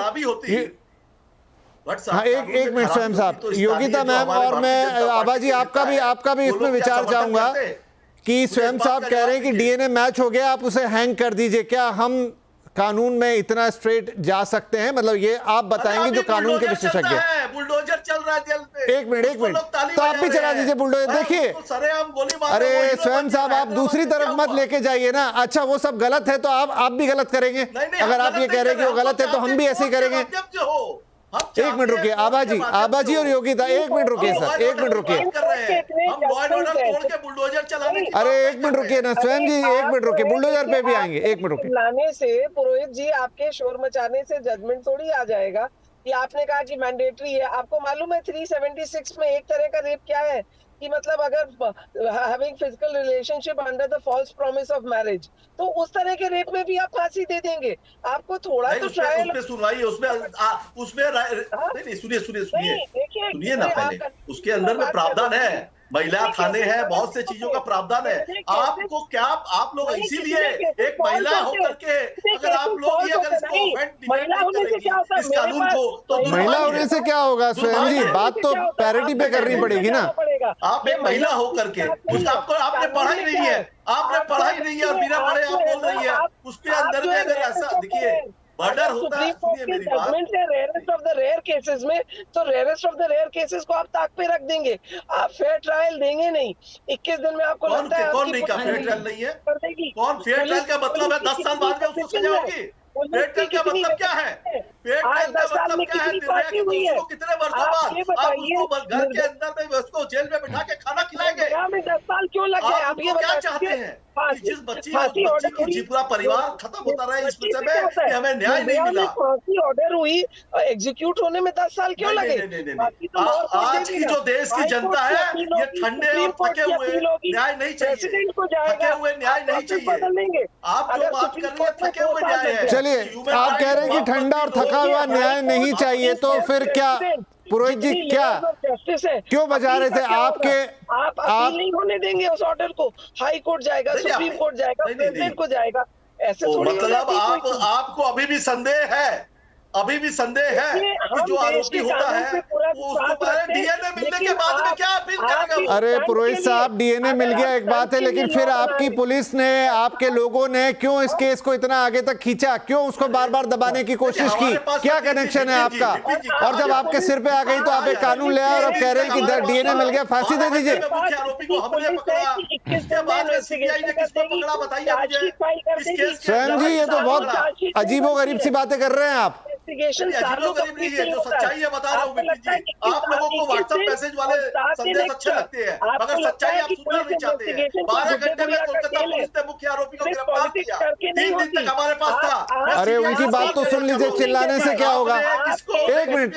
हाँ, एक मिनट स्वयं साहब, योगिता मैम और मैं आभा जी आपका भी इसमें विचार चाहूंगा कि स्वयं साहब कह रहे हैं कि डीएनए मैच हो गया, आप उसे हैंग कर दीजिए। क्या हम कानून में इतना स्ट्रेट जा सकते हैं? मतलब ये आप बताएंगे जो कानून के विशेषज्ञ। बुलडोजर चल रहा है जेल में। एक मिनट, तो आप भी चला दीजिए बुलडोजर। देखिए, अरे स्वयं साहब आप दूसरी तरफ मत लेके जाइए ना। अच्छा, वो सब गलत है तो आप भी गलत करेंगे? अगर आप ये कह रहे हैं कि वो गलत है तो हम भी ऐसे ही करेंगे। एक मिनट रुकिए आभा जी और योगिता, एक मिनट रुकिए सर, एक मिनट रुकिए। अरे एक मिनट रुकिए ना स्वयं जी, एक मिनट रुकिए, बुलडोजर पे भी आएंगे, एक मिनट रुकिए। लाने से पुरोहित जी आपके शोर मचाने से जजमेंट थोड़ी आ जाएगा कि आपने कहा कि मैंडेटरी है। आपको मालूम है 376 में एक तरह का रेप क्या है कि मतलब अगर having physical relationship under the false promise of marriage, तो उस तरह के रेप में भी आप फांसी दे देंगे। आपको थोड़ा तो ट्रायल सुनवाइए उसमें नहीं, सुनिए ना पहले। उसके अंदर में प्रावधान है, महिला थाने हैं, बहुत से चीजों का प्रावधान है। आपको क्या आप लोग इसीलिए एक महिला होकर के अगर आप लोग अगर इस कानून को, तो महिला होने से क्या होगा स्वयं जी? बात तो पैरिटी पे करनी पड़ेगी ना। आप एक महिला होकर के आपने पढ़ाई नहीं है, और बिना पढ़े आप बोल रही है उसके अंदर में अगर ऐसा देखिए मर्डर होता है। सुनिए मेरी बात, rarest of the rare cases में तो rarest of the rare cases को आप ताक पे रख देंगे, आप फेयर ट्रायल देंगे नहीं। 21 दिन में आपको लगता है कौन नहीं का फेयर ट्रायल नहीं है? कौन फेयर ट्रायल का मतलब है 10 साल बाद में उसको सजा होगी? फेयर ट्रायल का मतलब क्या है? फेयर ट्रायल का मतलब क्या है? कितने वर्षों बाद आप उसको घर के अंदर में उसको जेल में बिठा के खाना खिलाएंगे? 10 साल क्यों लगे? आप ये क्या चाहते हैं? जिस बच्ची की पूरा परिवार खत्म होता रहे इस विषय में कि हमें न्याय नहीं मिला। फांसी ऑर्डर हुई, एग्जीक्यूट होने में 10 साल क्यों लगे? आज की जो देश की जनता है ये ठंडे और थके हुए न्याय नहीं चाहिए, थके हुए न्याय नहीं चाहिए। आप जो बात कर रहे हैं थके हुए न्याय है। चलिए, आप कह रहे हैं कि ठंडा और थका हुआ न्याय नहीं चाहिए, तो फिर क्या पुरोहित जी क्या क्यों बजा रहे थे? आप नहीं होने देंगे उस ऑर्डर को। हाई कोर्ट जाएगा, सुप्रीम कोर्ट जाएगा, प्रेसिडेंट को जाएगा। ऐसे थोड़ी मतलब आपको अभी भी संदेह है कि जो आरोपी होता है वो उसको डीएनए मिलने के बाद में क्या अपील करेगा? अरे पुरोहित साहब, डीएनए मिल गया एक बात है, लेकिन फिर आपकी पुलिस ने, आपके लोगों ने क्यों इस केस को इतना आगे तक खींचा? क्यों उसको बार बार दबाने की कोशिश की? क्या कनेक्शन है आपका? और जब आपके सिर पे आ गई तो आप एक कानून ले आए और अब कह रहे हैं कि डीएनए मिल गया, फांसी दे दीजिए। मुख्य आरोपी को हमने पकड़ा, इसके बाद में सीबीआई ने किसको पकड़ा बताइए मुझे। स्वयं जी, ये तो बहुत अजीबोगरीब सी बातें कर रहे हैं आप। जो सच्चाई है बता रहा हूँ विपिन जी। आप लोगों को व्हाट्सएप मैसेज वाले संदेश अच्छे लगते हैं, मगर सच्चाई आप सुनना नहीं चाहते हैं। 12 घंटे में कोलकाता पुलिस ने मुख्य आरोपी को गिरफ्तार किया, 3 दिन तक हमारे पास था। अरे उनकी बात तो सुन लीजिए, चिल्लाने से क्या होगा? एक मिनट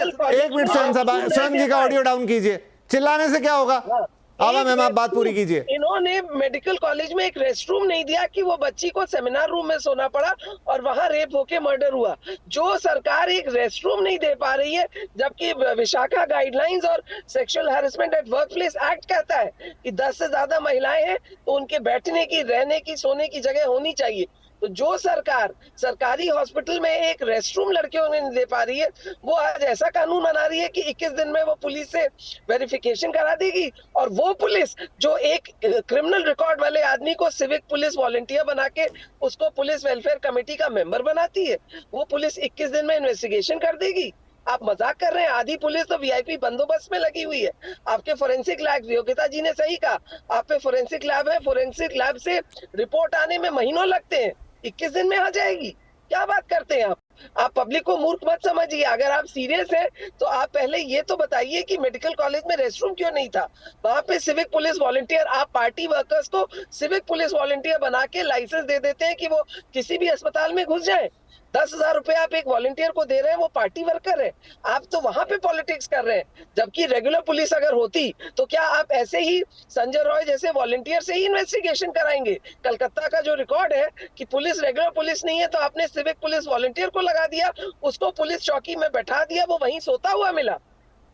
स्वयं जी का ऑडियो डाउन कीजिए। चिल्लाने से क्या होगा? आवा मैम, आप बात पूरी कीजिए। इन्होंने मेडिकल कॉलेज में एक रेस्ट रूम नहीं दिया कि वो बच्ची को सेमिनार रूम में सोना पड़ा और वहां रेप होके मर्डर हुआ। जो सरकार एक रेस्ट रूम नहीं दे पा रही है, जबकि विशाखा गाइडलाइंस और sexual harassment at workplace act कहता है कि 10 से ज्यादा महिलाएं हैं तो उनके बैठने की, रहने की, सोने की जगह होनी चाहिए। तो जो सरकार सरकारी हॉस्पिटल में एक रेस्ट रूम लड़कियों ने नहीं दे पा रही है, वो आज ऐसा कानून बना रही है कि 21 दिन में वो पुलिस से वेरिफिकेशन करा देगी। और वो पुलिस जो एक क्रिमिनल रिकॉर्ड वाले आदमी को सिविक पुलिस वॉलंटियर बना के उसको पुलिस वेलफेयर कमेटी का मेंबर बनाती है, वो पुलिस 21 दिन में इन्वेस्टिगेशन कर देगी। आप मजाक कर रहे हैं? आधी पुलिस तो वीआईपी बंदोबस्त में लगी हुई है। आपके फोरेंसिक लैब, योगिता जी ने सही कहा, आप पे फोरेंसिक लैब है, फोरेंसिक लैब से रिपोर्ट आने में महीनों लगते हैं, 21 दिन में आ जाएगी। क्या बात करते हैं आप पब्लिक को मूर्ख मत समझिए। अगर आप सीरियस हैं तो आप पहले ये तो बताइए कि मेडिकल कॉलेज में रेस्टरूम क्यों नहीं था? वहां पे सिविक पुलिस वॉलंटियर, आप पार्टी वर्कर्स को सिविक पुलिस वॉलंटियर बना के लाइसेंस दे देते हैं कि वो किसी भी अस्पताल में घुस जाए। 10,000 रुपए आप एक वॉलंटियर को दे रहे हैं, वो पार्टी वर्कर है। आप तो वहां पे पॉलिटिक्स कर रहे हैं। जबकि रेगुलर पुलिस अगर होती तो क्या आप ऐसे ही संजय रॉय जैसे वॉलंटियर से ही इन्वेस्टिगेशन कराएंगे? कलकत्ता का जो रिकॉर्ड है कि पुलिस रेगुलर पुलिस नहीं है तो आपने सिविक पुलिस वॉलंटियर को लगा दिया, उसको पुलिस चौकी में बैठा दिया, वो वहीं सोता हुआ मिला,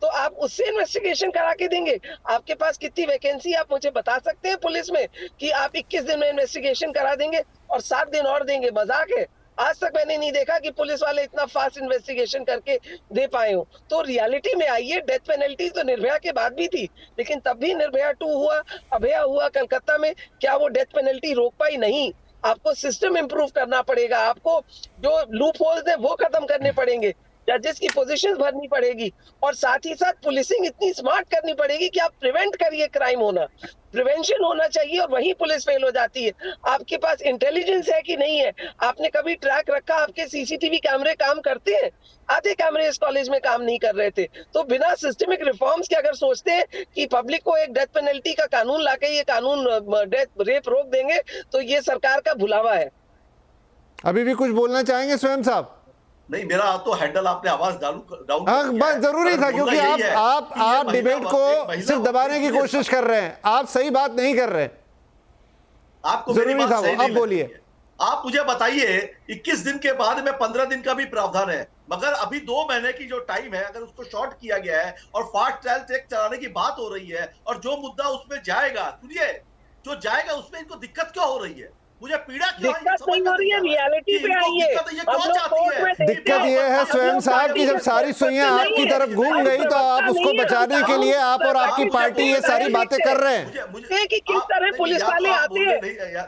तो आप उससे इन्वेस्टिगेशन करा के देंगे? आपके पास कितनी वैकेंसी आप मुझे बता सकते हैं पुलिस में कि आप 21 दिन में इन्वेस्टिगेशन करा देंगे और 7 दिन और देंगे? मजाक है। आज तक मैंने नहीं देखा कि पुलिस वाले इतना फास्ट इन्वेस्टिगेशन करके दे पाए हो। तो रियलिटी में आइए। डेथ पेनल्टी तो निर्भया के बाद भी थी, लेकिन तब भी निर्भया 2 हुआ, अभया हुआ कलकत्ता में, क्या वो डेथ पेनल्टी रोक पाई? नहीं। आपको सिस्टम इंप्रूव करना पड़ेगा, आपको जो लूप होल्स है वो खत्म करने पड़ेंगे, जजेस की पोजीशंस भरनी पड़ेगी, और साथ ही साथ पुलिसिंग इतनी स्मार्ट करनी पड़ेगी कि आप प्रिवेंट करिए क्राइम होना। प्रिवेंशन होना चाहिए और वही पुलिस फेल हो जाती है। आपके पास इंटेलिजेंस है कि नहीं है? आपने कभी ट्रैक रखा आपके सीसीटीवी कैमरे काम करते हैं? आधे कैमरे इस कॉलेज में काम नहीं कर रहे थे। तो बिना सिस्टमिक रिफॉर्म्स के अगर सोचते हैं कि पब्लिक को एक डेथ पेनल्टी का कानून लाके ये कानून डेथ रेप रोक देंगे, तो ये सरकार का भुलावा है। अभी भी कुछ बोलना चाहेंगे स्वयं साहब? नहीं, मेरा तो हैंडल आपने आवाज डाउन हाँ, बस जरूरी था, क्योंकि आप डिबेट को सिर्फ दबाने की कोशिश कर रहे हैं, आप सही बात नहीं कर रहे। आपको जरूरी था वो, अब बोलिए। आप मुझे बताइए, 21 दिन के बाद में 15 दिन का भी प्रावधान है, मगर अभी 2 महीने की जो टाइम है अगर उसको शॉर्ट किया गया है और फास्ट ट्रायल चेक चलाने की बात हो रही है, और जो मुद्दा उसमें जाएगा, सुनिए, जो जाएगा उसमें इनको दिक्कत क्यों हो रही है? मुझे पीड़ा क्यों है? दिक्कत नहीं हो रही है, रियलिटी पे आइए। दिक्कत ये है स्वयं साहब कि जब सारी सुइयां आपकी तरफ घूम गई तो आप उसको बचाने के लिए आप और आपकी पार्टी ये सारी बातें कर रहे हैं कि किस तरह पुलिस वाले आते हैं।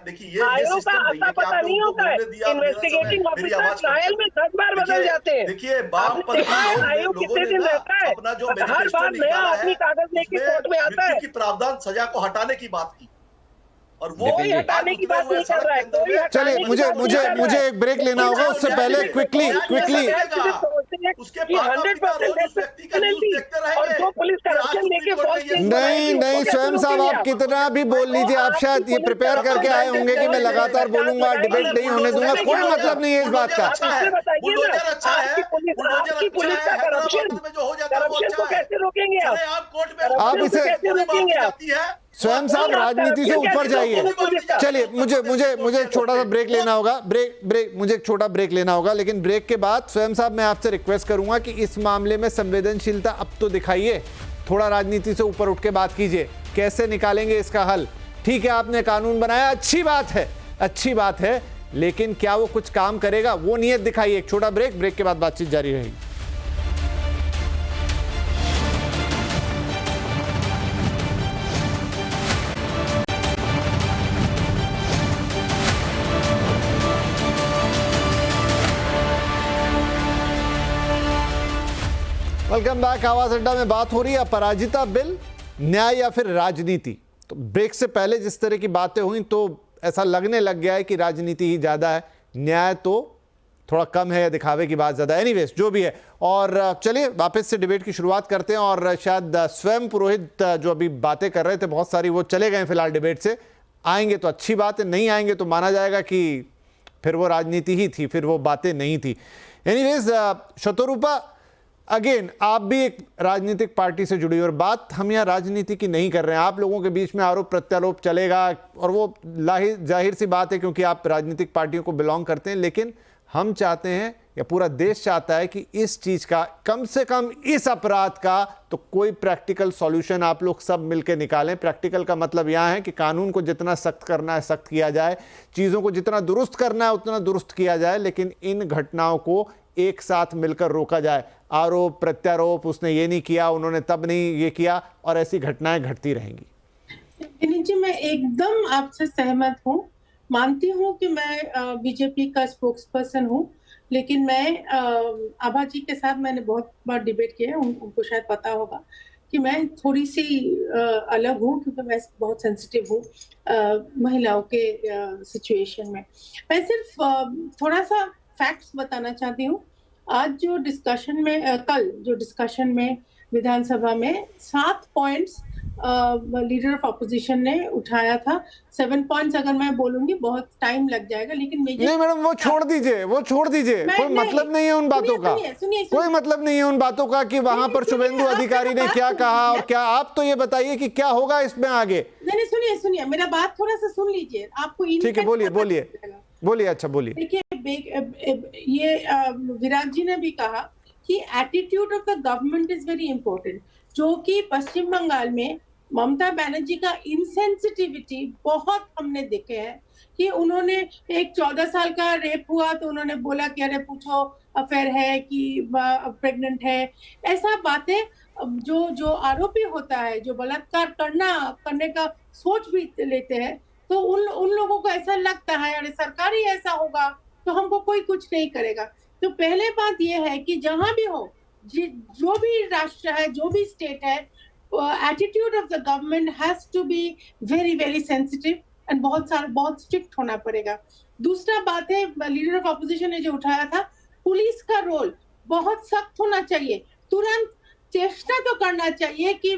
देखिए, आयोग का आता पता नहीं होता है। इन्वेस्टिगेटिंग ऑफिसर ट्रायल में 10 बार बदल जाते हैं। देखिए, आयोग कितने दिन रहता है? हर बार नया आदमी कागज लेके कोर्ट में आता है। प्रावधान सजा को हटाने की बात की, और वो हटाने की बात नहीं कर रहा है। चलिए, मुझे एक ब्रेक लेना होगा, उससे पहले क्विकली नहीं स्वयं साहब, आप कितना भी बोल लीजिए, आप शायद ये प्रिपेयर करके आए होंगे कि मैं लगातार बोलूंगा, डिबेट नहीं होने दूंगा, कोई मतलब नहीं है इस बात का। आप इसे स्वयं साहब राजनीति से ऊपर जाइए। चलिए, मुझे एक छोटा सा ब्रेक लेना होगा, मुझे एक छोटा ब्रेक लेना होगा, लेकिन ब्रेक के बाद स्वयं साहब मैं आपसे रिक्वेस्ट करूंगा कि इस मामले में संवेदनशीलता अब तो दिखाइए, थोड़ा राजनीति से ऊपर उठ के बात कीजिए, कैसे निकालेंगे इसका हल। ठीक है, आपने कानून बनाया, अच्छी बात है, लेकिन क्या वो कुछ काम करेगा, वो नीयत दिखाइए। एक छोटा ब्रेक के बाद बातचीत जारी रहेगी। Welcome back. आवाज अड्डा में बात हो रही है अपराजिता बिल, न्याय या फिर राजनीति। तो ब्रेक से पहले जिस तरह की बातें हुई तो ऐसा लगने लग गया है कि राजनीति ही ज्यादा है, न्याय तो थोड़ा कम है या दिखावे की बात ज्यादा है। एनीवेज, जो भी है, और चलिए वापस से डिबेट की शुरुआत करते हैं। और शायद स्वयं पुरोहित जो अभी बातें कर रहे थे बहुत सारी, वो चले गए फिलहाल डिबेट से। आएंगे तो अच्छी बात है, नहीं आएंगे तो माना जाएगा कि फिर वो राजनीति ही थी, फिर वो बातें नहीं थी। एनीवेज, शतरूपा, अगेन आप भी एक राजनीतिक पार्टी से जुड़ी, और बात हम यहाँ राजनीति की नहीं कर रहे हैं। आप लोगों के बीच में आरोप प्रत्यारोप चलेगा और वो जाहिर सी बात है क्योंकि आप राजनीतिक पार्टियों को बिलोंग करते हैं, लेकिन हम चाहते हैं या पूरा देश चाहता है कि इस चीज का, कम से कम इस अपराध का तो कोई प्रैक्टिकल सॉल्यूशन आप लोग सब मिलकर निकालें। प्रैक्टिकल का मतलब यहाँ है कि कानून को जितना सख्त करना है सख्त किया जाए, चीज़ों को जितना दुरुस्त करना है उतना दुरुस्त किया जाए, लेकिन इन घटनाओं को एक साथ मिलकर रोका जाए। आरोप प्रत्यारोप, उसने ये नहीं किया, उन्होंने तब नहीं ये किया, और ऐसी घटनाएं घटती रहेंगी। विनीत जी, मैं एकदम आपसे सहमत हूँ मानती हूँ कि मैं बीजेपी का स्पोक्स पर्सन हूँ, लेकिन मैं आभा जी के साथ मैंने बहुत बार डिबेट किया है, उनको शायद पता होगा कि मैं थोड़ी सी अलग हूँ, क्योंकि मैं बहुत सेंसिटिव हूँ महिलाओं के सिचुएशन में। मैं सिर्फ थोड़ा सा फैक्ट्स बताना चाहती हूँ। आज जो डिस्कशन में कल जो डिस्कशन में विधानसभा में 7 पॉइंट्स लीडर ऑफ अपोजिशन ने उठाया था। 7 पॉइंट्स अगर मैं बोलूंगी बहुत टाइम लग जाएगा, लेकिन नहीं मैडम, वो छोड़ दीजिए, कोई मतलब नहीं है उन बातों का, कोई मतलब नहीं है उन बातों का कि वहां पर शुभेंदु अधिकारी ने क्या कहा और क्या। आप तो ये बताइए कि क्या होगा इसमें आगे। नहीं, सुनिए मेरा बात थोड़ा सा सुन लीजिए, आपको ठीक है, बोलिए। अच्छा बोलिए। देखिए, ये विराट जी ने भी कहा कि attitude of the government is very important, जो कि पश्चिम बंगाल में ममता बनर्जी का इनसेंसिटिविटी बहुत हमने देखे हैं कि उन्होंने एक 14 साल का रेप हुआ तो उन्होंने बोला कि अरे पूछो अफेयर है कि प्रेग्नेंट है। ऐसा बातें जो आरोपी होता है, जो बलात्कार करने का सोच भी लेते हैं, तो उन लोगों को ऐसा लगता है अरे सरकार ही ऐसा होगा तो हमको कोई कुछ नहीं करेगा। तो पहले बात यह है कि जहां भी हो, जो भी राष्ट्र है, जो भी स्टेट है, attitude of the government has to be very very sensitive and बहुत स्ट्रिक्ट होना पड़ेगा। दूसरा बात है, लीडर ऑफ अपोजिशन ने जो उठाया था, पुलिस का रोल बहुत सख्त होना चाहिए। तुरंत चेष्टा तो करना चाहिए कि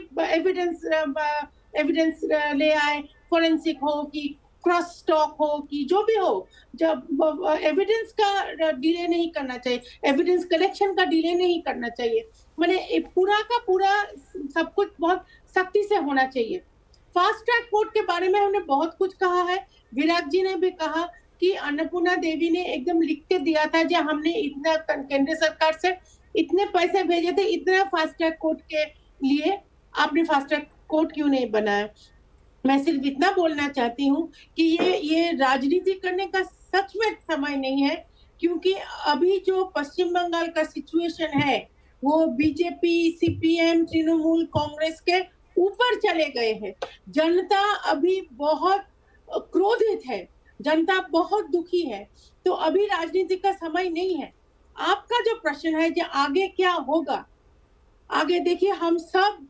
एविडेंस ले आए, फोरेंसिक हो कि क्रॉस स्टॉक हो कि जो भी हो, जब एविडेंस का डिले नहीं करना चाहिए, एविडेंस कलेक्शन का डिले नहीं करना चाहिए। मैंने पूरा का पूरा सब कुछ बहुत सख्ती से होना चाहिए। फास्ट ट्रैक कोर्ट के बारे में हमने बहुत कुछ कहा है। विराट जी ने भी कहा कि अन्नपूर्णा देवी ने एकदम लिख के दिया था जो हमने इतना केंद्र सरकार से इतने पैसे भेजे थे, इतना फास्ट ट्रैक कोर्ट के लिए आपने फास्ट ट्रैक कोर्ट क्यों नहीं बनाया। मैं सिर्फ इतना बोलना चाहती हूँ कि ये राजनीति करने का सच में समय नहीं है, क्योंकि अभी जो पश्चिम बंगाल का सिचुएशन है वो बीजेपी, सीपीएम, तृणमूल कांग्रेस के ऊपर चले गए हैं। जनता अभी बहुत क्रोधित है, जनता बहुत दुखी है, तो अभी राजनीति का समय नहीं है। आपका जो प्रश्न है जो आगे क्या होगा, आगे देखिए, हम सब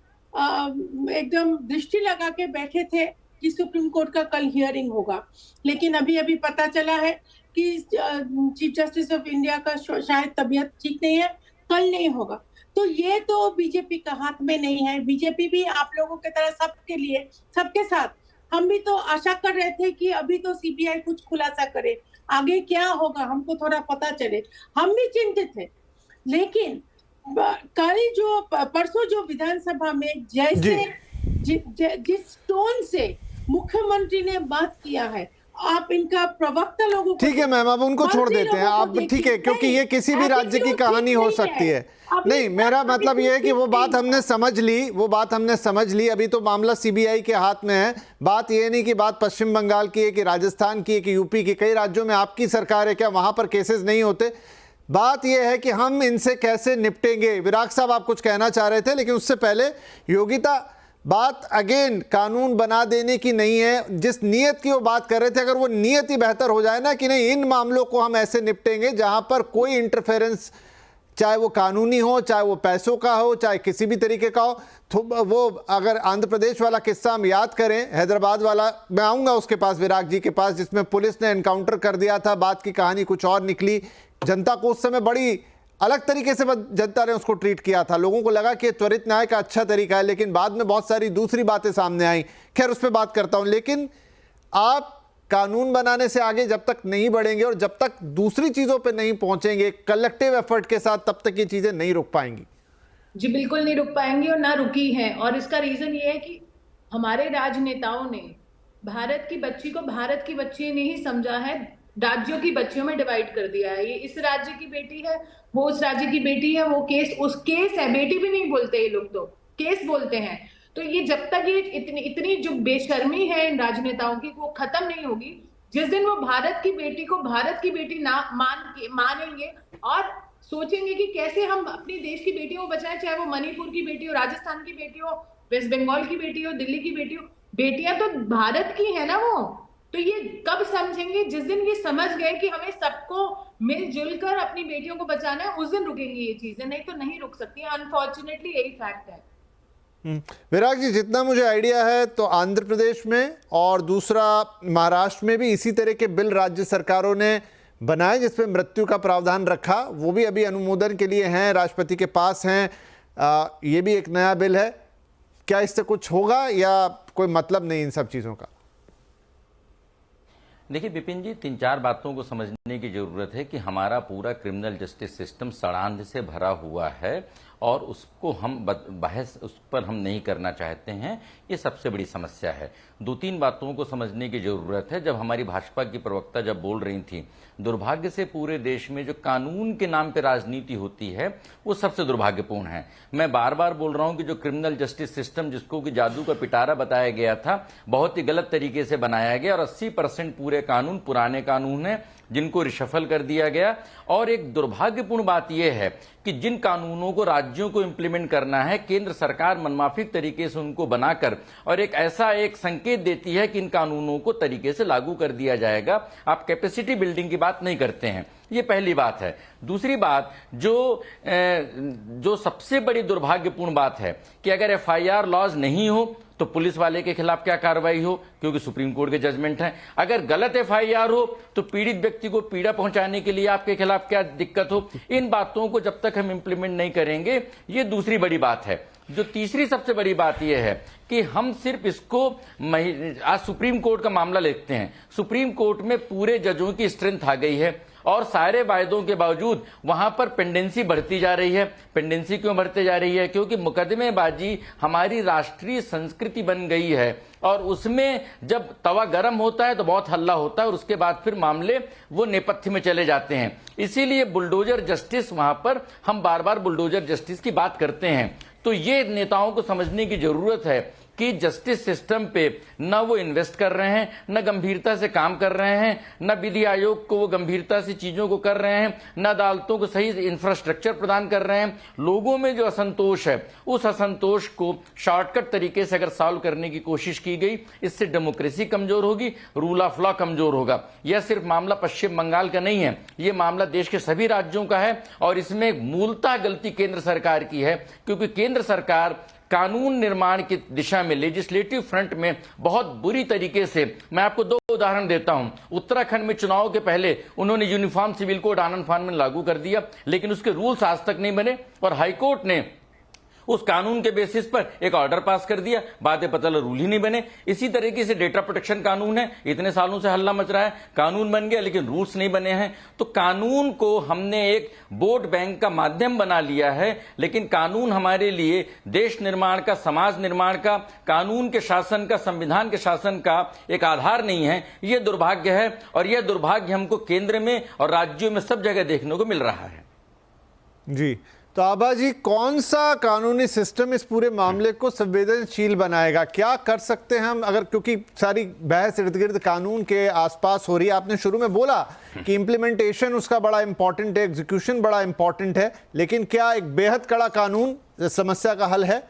एकदम दृष्टि लगा के बैठे थे कि सुप्रीम कोर्ट का कल हियरिंग होगा, लेकिन अभी पता चला है कि चीफ जस्टिस ऑफ इंडिया का शायद तबीयत ठीक नहीं है, कल नहीं होगा। तो ये तो बीजेपी का हाथ में नहीं है। बीजेपी भी आप लोगों की तरह सबके लिए, सबके साथ, हम भी तो आशा कर रहे थे कि अभी तो सीबीआई कुछ खुलासा करे, आगे क्या होगा हमको थोड़ा पता चले, हम भी चिंतित थे। लेकिन कल जो परसों जो विधानसभा में जैसे जिस टोन से मुख्यमंत्री ने बात किया है, आप इनका प्रवक्ता लोगों को, ठीक है मैम, अब उनको छोड़ देते हैं आप, ठीक है, क्योंकि ये किसी भी राज्य की कहानी हो सकती है। नहीं, मेरा मतलब ये है कि वो बात हमने समझ ली, अभी तो मामला सीबीआई के हाथ में है। बात ये नहीं कि बात पश्चिम बंगाल की है कि राजस्थान की है कि यूपी की, कई राज्यों में आपकी सरकार है, क्या वहां पर केसेस नहीं होते? बात यह है कि हम इनसे कैसे निपटेंगे। विराग साहब आप कुछ कहना चाह रहे थे, लेकिन उससे पहले योगिता, बात अगेन कानून बना देने की नहीं है, जिस नीयत की वो बात कर रहे थे, अगर वो नीयत ही बेहतर हो जाए ना कि नहीं इन मामलों को हम ऐसे निपटेंगे जहां पर कोई इंटरफेरेंस, चाहे वो कानूनी हो, चाहे वो पैसों का हो, चाहे किसी भी तरीके का हो, तो वो अगर आंध्र प्रदेश वाला किस्सा हम याद करें, हैदराबाद वाला, मैं आऊँगा उसके पास, विराग जी के पास, जिसमें पुलिस ने एनकाउंटर कर दिया था, बात की कहानी कुछ और निकली। जनता को उस समय बड़ी अलग तरीके से जनता ने उसको ट्रीट किया था, लोगों को लगा कि त्वरित न्याय का अच्छा तरीका है, लेकिन बाद में बहुत सारी दूसरी बातें सामने आई। खैर उस पर बात करता हूं, लेकिन आप कानून बनाने से आगे जब तक नहीं बढ़ेंगे और जब तक दूसरी चीजों पे नहीं पहुंचेंगे कलेक्टिव एफर्ट के साथ, तब तक ये चीजें नहीं रुक पाएंगी। जी बिल्कुल नहीं रुक पाएंगी और ना रुकी है। और इसका रीजन ये है कि हमारे राजनेताओं ने भारत की बच्ची को भारत की बच्ची नहीं समझा है, राज्यों की बच्चियों में डिवाइड कर दिया है। ये इस राज्य की बेटी है, वो उस राज्य की बेटी है, वो केस उस केस है, बेटी भी नहीं बोलते ये लोग, तो केस बोलते हैं। तो ये जब तक ये इतनी जो बेशर्मी है इन राजनेताओं की, वो खत्म नहीं होगी, जिस दिन वो भारत की बेटी को भारत की बेटी ना मानेंगे और सोचेंगे कि कैसे हम अपनी देश की बेटियों को बचाएं, चाहे वो मणिपुर की बेटी हो, राजस्थान की बेटी हो, वेस्ट बंगाल की बेटी हो, दिल्ली की बेटी हो, बेटियां तो भारत की है ना, वो तो ये कब समझेंगे? जिस दिन ये समझ गए कि हमें सबको मिलजुल कर अपनी बेटियों को बचाना है, उस दिन रुकेंगी ये चीजें, नहीं तो नहीं रुक सकती। अनफॉर्चुनेटली यही फैक्ट है। विराग जी, जितना मुझे आइडिया है तो आंध्र प्रदेश में और दूसरा महाराष्ट्र में भी इसी तरह के बिल राज्य सरकारों ने बनाए जिसमें मृत्यु का प्रावधान रखा, वो भी अभी अनुमोदन के लिए हैं, राष्ट्रपति के पास हैं। ये भी एक नया बिल है। क्या इससे कुछ होगा या कोई मतलब नहीं इन सब चीज़ों का? देखिए विपिन जी, 3-4 बातों को समझने की जरूरत है कि हमारा पूरा क्रिमिनल जस्टिस सिस्टम सड़ांध से भरा हुआ है और उसको हम बहस उस पर हम नहीं करना चाहते हैं, ये सबसे बड़ी समस्या है। 2-3 बातों को समझने की जरूरत है। जब हमारी भाजपा की प्रवक्ता जब बोल रही थी, दुर्भाग्य से पूरे देश में जो कानून के नाम पे राजनीति होती है वो सबसे दुर्भाग्यपूर्ण है। मैं बार बार बोल रहा हूं कि जो क्रिमिनल जस्टिस सिस्टम जिसको कि जादू का पिटारा बताया गया था, बहुत ही गलत तरीके से बनाया गया और 80% पूरे कानून पुराने कानून हैं जिनको रिशफल कर दिया गया। और एक दुर्भाग्यपूर्ण बात यह है कि जिन कानूनों को राज्यों को इंप्लीमेंट करना है, केंद्र सरकार मनमाफिक तरीके से उनको बनाकर और एक ऐसा एक संकेत देती है कि इन कानूनों को तरीके से लागू कर दिया जाएगा। आप कैपेसिटी बिल्डिंग की बात नहीं करते हैं, ये पहली बात है। दूसरी बात जो सबसे बड़ी दुर्भाग्यपूर्ण बात है कि अगर एफआईआर लॉज नहीं हो तो पुलिस वाले के खिलाफ क्या कार्रवाई हो, क्योंकि सुप्रीम कोर्ट के जजमेंट है। अगर गलत एफआईआर हो तो पीड़ित व्यक्ति को पीड़ा पहुंचाने के लिए आपके खिलाफ क्या दिक्कत हो। इन बातों को जब तक हम इंप्लीमेंट नहीं करेंगे, ये दूसरी बड़ी बात है। जो तीसरी सबसे बड़ी बात यह है कि हम सिर्फ इसको आज सुप्रीम कोर्ट का मामला लेते हैं। सुप्रीम कोर्ट में पूरे जजों की स्ट्रेंथ आ गई है और सारे वायदों के बावजूद वहां पर पेंडेंसी बढ़ती जा रही है। पेंडेंसी क्यों बढ़ती जा रही है? क्योंकि मुकदमेबाजी हमारी राष्ट्रीय संस्कृति बन गई है और उसमें जब तवा गर्म होता है तो बहुत हल्ला होता है और उसके बाद फिर मामले वो नेपथ्य में चले जाते हैं। इसीलिए बुलडोजर जस्टिस, वहां पर हम बार बार बुलडोजर जस्टिस की बात करते हैं। तो ये नेताओं को समझने की जरूरत है कि जस्टिस सिस्टम पे न वो इन्वेस्ट कर रहे हैं, न गंभीरता से काम कर रहे हैं, न विधि आयोग को वो गंभीरता से चीजों को कर रहे हैं, न अदालतों को सही इंफ्रास्ट्रक्चर प्रदान कर रहे हैं। लोगों में जो असंतोष है, उस असंतोष को शॉर्टकट तरीके से अगर सॉल्व करने की कोशिश की गई, इससे डेमोक्रेसी कमजोर होगी, रूल ऑफ लॉ कमजोर होगा। यह सिर्फ मामला पश्चिम बंगाल का नहीं है, ये मामला देश के सभी राज्यों का है और इसमें मूलतः गलती केंद्र सरकार की है, क्योंकि केंद्र सरकार कानून निर्माण की दिशा में लेजिस्लेटिव फ्रंट में बहुत बुरी तरीके से, मैं आपको 2 उदाहरण देता हूं। उत्तराखंड में चुनाव के पहले उन्होंने यूनिफॉर्म सिविल कोड आनंद फान में लागू कर दिया, लेकिन उसके रूल्स आज तक नहीं बने और हाईकोर्ट ने उस कानून के बेसिस पर एक ऑर्डर पास कर दिया, बातें पता रूल ही नहीं बने। इसी तरीके से डेटा प्रोटेक्शन कानून है, इतने सालों से हल्ला मच रहा है, कानून बन गया लेकिन रूल्स नहीं बने हैं। तो कानून को हमने एक वोट बैंक का माध्यम बना लिया है, लेकिन कानून हमारे लिए देश निर्माण का, समाज निर्माण का, कानून के शासन का, संविधान के शासन का एक आधार नहीं है। यह दुर्भाग्य है और यह दुर्भाग्य हमको केंद्र में और राज्यों में सब जगह देखने को मिल रहा है। जी, तो आभा जी, कौन सा कानूनी सिस्टम इस पूरे मामले को संवेदनशील बनाएगा? क्या कर सकते हैं हम, अगर, क्योंकि सारी बहस इर्द गिर्द कानून के आसपास हो रही है। आपने शुरू में बोला कि इम्प्लीमेंटेशन उसका बड़ा इंपॉर्टेंट है, एग्जीक्यूशन बड़ा इंपॉर्टेंट है, लेकिन क्या एक बेहद कड़ा कानून समस्या का हल है?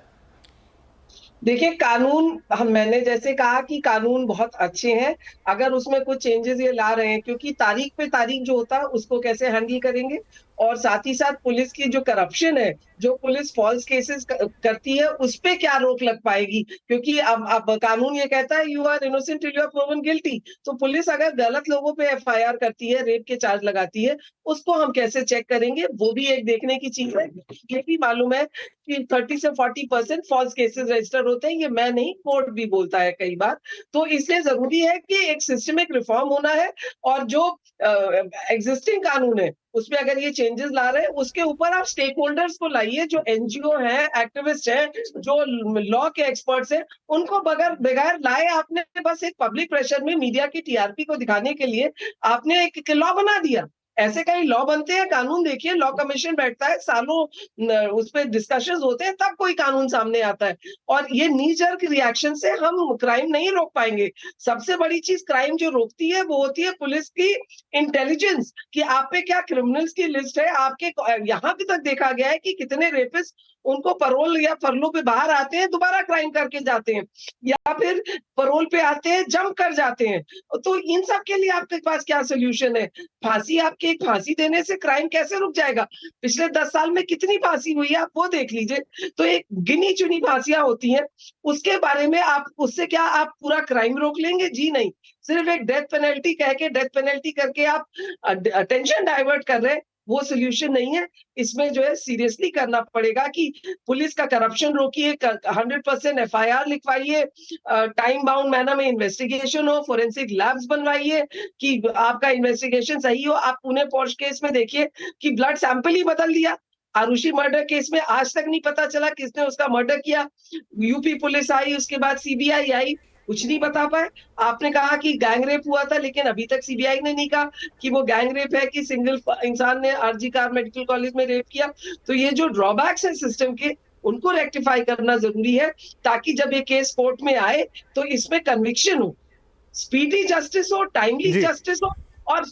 देखिए, कानून, मैंने जैसे कहा कि कानून बहुत अच्छे हैं, अगर उसमें कुछ चेंजेस ये ला रहे हैं, क्योंकि तारीख पे तारीख जो होता है उसको कैसे हैंडल करेंगे, और साथ ही साथ पुलिस की जो करप्शन है, जो पुलिस फॉल्स केसेस करती है, उस पे क्या रोक लग पाएगी? क्योंकि अब कानून ये कहता है you are innocent till you are proven guilty. तो पुलिस अगर गलत लोगों पे एफआईआर करती है, रेप के चार्ज लगाती है, उसको हम कैसे चेक करेंगे? वो भी एक देखने की चीज है। ये भी मालूम है कि 30 से 40% फॉल्स केसेस रजिस्टर होते हैं, ये मैं नहीं, कोर्ट भी बोलता है कई बार। तो इसलिए जरूरी है कि एक सिस्टमिक रिफॉर्म होना है और जो एग्जिस्टिंग कानून है उसमें अगर ये चेंजेस ला रहे हैं, उसके ऊपर आप स्टेक होल्डर्स को लाइए, जो एनजीओ हैं, एक्टिविस्ट हैं, जो लॉ के एक्सपर्ट्स हैं, उनको बगैर लाए आपने बस एक पब्लिक प्रेशर में मीडिया की टीआरपी को दिखाने के लिए आपने एक लॉ बना दिया। ऐसे कई लॉ बनते हैं, कानून देखिए, लॉ कमीशन बैठता है, सालों उस पर डिस्कशंस होते हैं, तब कोई कानून सामने आता है। और ये नी जर्क रिएक्शन से हम क्राइम नहीं रोक पाएंगे। सबसे बड़ी चीज क्राइम जो रोकती है वो होती है पुलिस की इंटेलिजेंस, कि आप पे क्या क्रिमिनल्स की लिस्ट है। आपके यहाँ भी तक देखा गया है कि कितने रेपिस्ट उनको पैरोल या फरलो पे बाहर आते हैं, दोबारा क्राइम करके जाते हैं, या फिर पैरोल पे आते हैं, जंप कर जाते हैं। तो इन सब के लिए आपके पास क्या सोल्यूशन है? फांसी देने से क्राइम कैसे रुक जाएगा? पिछले 10 साल में कितनी फांसी हुई है आप वो देख लीजिए। तो एक गिनी चुनी फांसियां होती हैं, उसके बारे में उससे क्या आप पूरा क्राइम रोक लेंगे? जी नहीं। सिर्फ एक डेथ पेनल्टी कह के, डेथ पेनल्टी करके आप अटेंशन डाइवर्ट कर रहे हैं, वो सोल्यूशन नहीं है। इसमें जो है सीरियसली करना पड़ेगा कि पुलिस का करप्शन रोकिए, 100% FIR लिखवाइए, टाइम बाउंड मैनर में इन्वेस्टिगेशन हो, फोरेंसिक लैब्स बनवाइए कि आपका इन्वेस्टिगेशन सही हो। आप पुणे पॉर्श केस में देखिए कि ब्लड सैंपल ही बदल दिया। आरुषि मर्डर केस में आज तक नहीं पता चला किसने उसका मर्डर किया। यूपी पुलिस आई, उसके बाद CBI आई, कुछ नहीं बता पाए। आपने कहा कि गैंगरेप हुआ था, लेकिन अभी तक CBI ने नहीं कहा कि वो गैंगरेप है कि सिंगल इंसान ने RG कार मेडिकल कॉलेज में रेप किया। तो ये जो ड्रॉबैक्स है सिस्टम के, उनको रेक्टिफाई करना जरूरी है, ताकि जब ये केस कोर्ट में आए तो इसमें कन्विक्शन हो, स्पीडी जस्टिस हो, टाइमली जस्टिस हो, और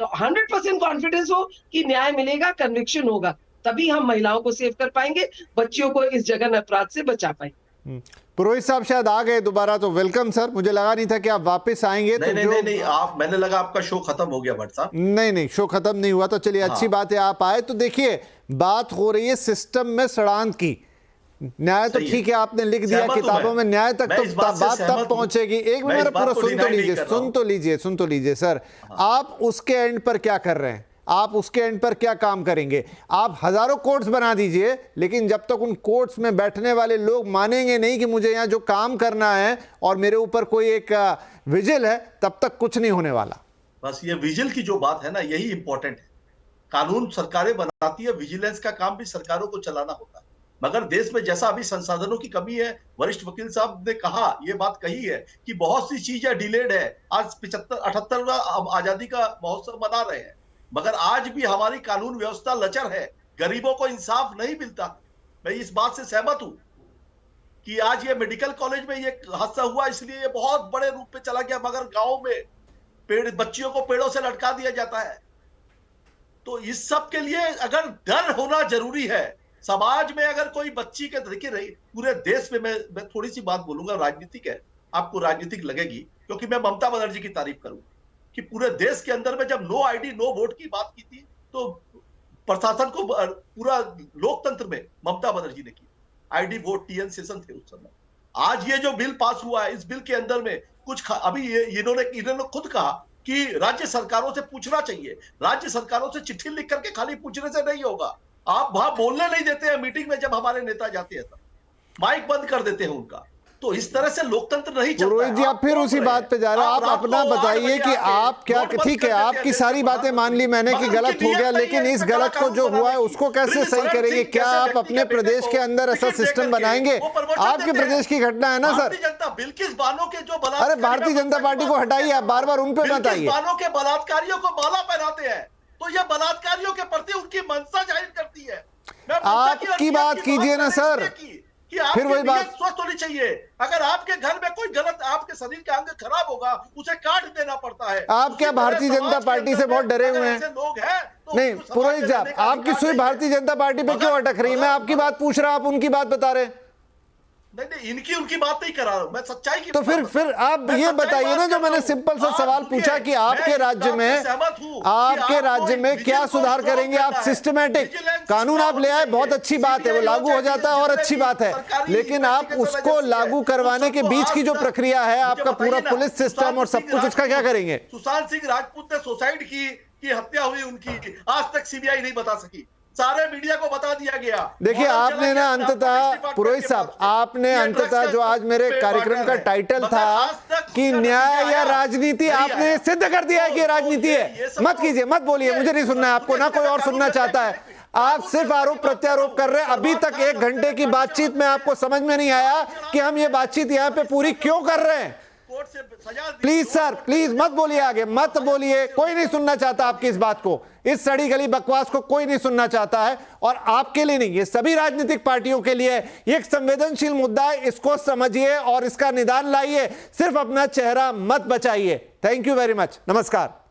100% कॉन्फिडेंस हो कि न्याय मिलेगा, कन्विक्शन होगा। तभी हम महिलाओं को सेव कर पाएंगे, बच्चियों को इस जघन्य अपराध से बचा पाएंगे। पुरोहित साहब शायद आ गए दोबारा, तो वेलकम सर। मुझे लगा नहीं था कि आप वापस आएंगे। नहीं, मैंने लगा आपका शो खत्म हो गया भट्ट साहब। नहीं, शो खत्म नहीं हुआ। तो चलिए, अच्छी बात है आप आए। तो देखिए, बात हो रही है सिस्टम में षड्यंत्र की। न्याय तो ठीक है, आपने लिख दिया किताबों में, न्याय तक तो बात तब पहुंचेगी। एक मिनट मेरा पूरा सुन तो लीजिए सर। आप उसके एंड पर क्या कर रहे हैं? आप उसके एंड पर क्या काम करेंगे? आप हजारों कोर्ट्स बना दीजिए, लेकिन जब तक उन कोर्ट्स में बैठने वाले लोग मानेंगे नहीं कि मुझे यहाँ जो काम करना है और मेरे ऊपर कोई एक विजिल है, तब तक कुछ नहीं होने वाला। बस ये विजिल की जो बात है ना, यही इंपॉर्टेंट है। कानून सरकारें बनाती है, विजिलेंस का काम भी सरकारों को चलाना होता है। मगर देश में जैसा अभी संसाधनों की कमी है, वरिष्ठ वकील साहब ने कहा, ये बात कही है कि बहुत सी चीजें डिलेड है। आज 75-78वां आजादी का महोत्सव मना रहे हैं, मगर आज भी हमारी कानून व्यवस्था लचर है, गरीबों को इंसाफ नहीं मिलता। मैं इस बात से सहमत हूं कि आज ये मेडिकल कॉलेज में ये हादसा हुआ, इसलिए ये बहुत बड़े रूप में चला गया, मगर गांव में बच्चियों को पेड़ों से लटका दिया जाता है। तो इस सब के लिए अगर डर होना जरूरी है, समाज में अगर कोई बच्ची के देखिए रही, पूरे देश में मैं थोड़ी सी बात बोलूंगा, राजनीतिक है, आपको राजनीतिक लगेगी, क्योंकि मैं ममता बनर्जी की तारीफ करूं कि पूरे देश के अंदर में जब नो आईडी नो वोट की बात की थी, तो प्रशासन को पूरा लोकतंत्र में ममता बनर्जी ने की। आईडी वोट TN सेशन थे उस समय। आज ये जो बिल पास हुआ है, इस बिल के अंदर में कुछ अभी इन्होंने खुद कहा कि राज्य सरकारों से पूछना चाहिए। राज्य सरकारों से चिट्ठी लिख करके खाली पूछने से नहीं होगा। आप वहां बोलने नहीं देते हैं मीटिंग में, जब हमारे नेता जाते हैं तब माइक बंद कर देते हैं उनका। तो इस तरह से लोकतंत्र नहीं चलता। पुरोहित जी, आप फिर उसी बात पे जा रहे हैं। आप अपना बताइए कि आप क्या, ठीक है, आपकी सारी बातें मान ली मैंने कि गलत हो गया, लेकिन इस गलत को जो हुआ है उसको कैसे सही करेंगे? क्या आप अपने प्रदेश के अंदर ऐसा सिस्टम बनाएंगे? आपके प्रदेश की घटना है ना सर। बिल्किस बानो के जो अरे भारतीय जनता पार्टी को हटाइए, आप बार बार उन पे मत आइए। बानो के बलात्कारियों को माला पहनाते हैं, तो ये बलात्कारियों के प्रति उनकी मंशा जाहिर करती है। आपकी बात कीजिए ना सर, कि फिर वही बात स्वस्थ होनी चाहिए। अगर आपके घर में कोई गलत, आपके शरीर का अंग खराब होगा, उसे काट देना पड़ता है। आप क्या भारतीय जनता पार्टी से बहुत डरे हुए हैं? लोग हैं तो नहीं पुरोहित जी, आपकी सुई भारतीय जनता पार्टी पे क्यों अटक रही है? मैं आपकी बात पूछ रहा, आप उनकी बात बता रहे। नहीं, इनकी उनकी बात नहीं करा रहा हूं, मैं सच्चाई की। तो फिर आप ये बताइए ना, जो मैंने सिंपल सा सवाल पूछा कि आपके राज्य में क्या सुधार करेंगे आप? सिस्टमैटिक कानून आप ले आए, बहुत अच्छी बात है, वो लागू हो जाता है और अच्छी बात है, लेकिन आप उसको लागू करवाने के बीच की जो प्रक्रिया है, आपका पूरा पुलिस सिस्टम और सब कुछ, उसका क्या करेंगे? सुशांत सिंह राजपूत ने सुसाइड की हत्या हुई उनकी, आज तक CBI नहीं बता सकी, सारे मीडिया को बता दिया गया। देखिए, आपने ना अंततः, पुरोहित साहब, आपने अंततः जो आज मेरे कार्यक्रम का टाइटल था कि न्याय या राजनीति, आपने सिद्ध कर दिया है कि राजनीति है। मत कीजिए, मत बोलिए, मुझे नहीं सुनना है आपको, ना कोई और सुनना चाहता है। आप सिर्फ आरोप प्रत्यारोप कर रहे हैं। अभी तक 1 घंटे की बातचीत में आपको समझ में नहीं आया कि हम ये बातचीत यहाँ पे पूरी क्यों कर रहे हैं। प्लीज सर, प्लीज मत बोलिए, आगे मत बोलिए, कोई नहीं सुनना चाहता आपकी इस बात को, इस सड़ी गली बकवास को कोई नहीं सुनना चाहता है। और आपके लिए नहीं, ये सभी राजनीतिक पार्टियों के लिए एक संवेदनशील मुद्दा है, इसको समझिए और इसका निदान लाइए, सिर्फ अपना चेहरा मत बचाइए। थैंक यू वेरी मच, नमस्कार।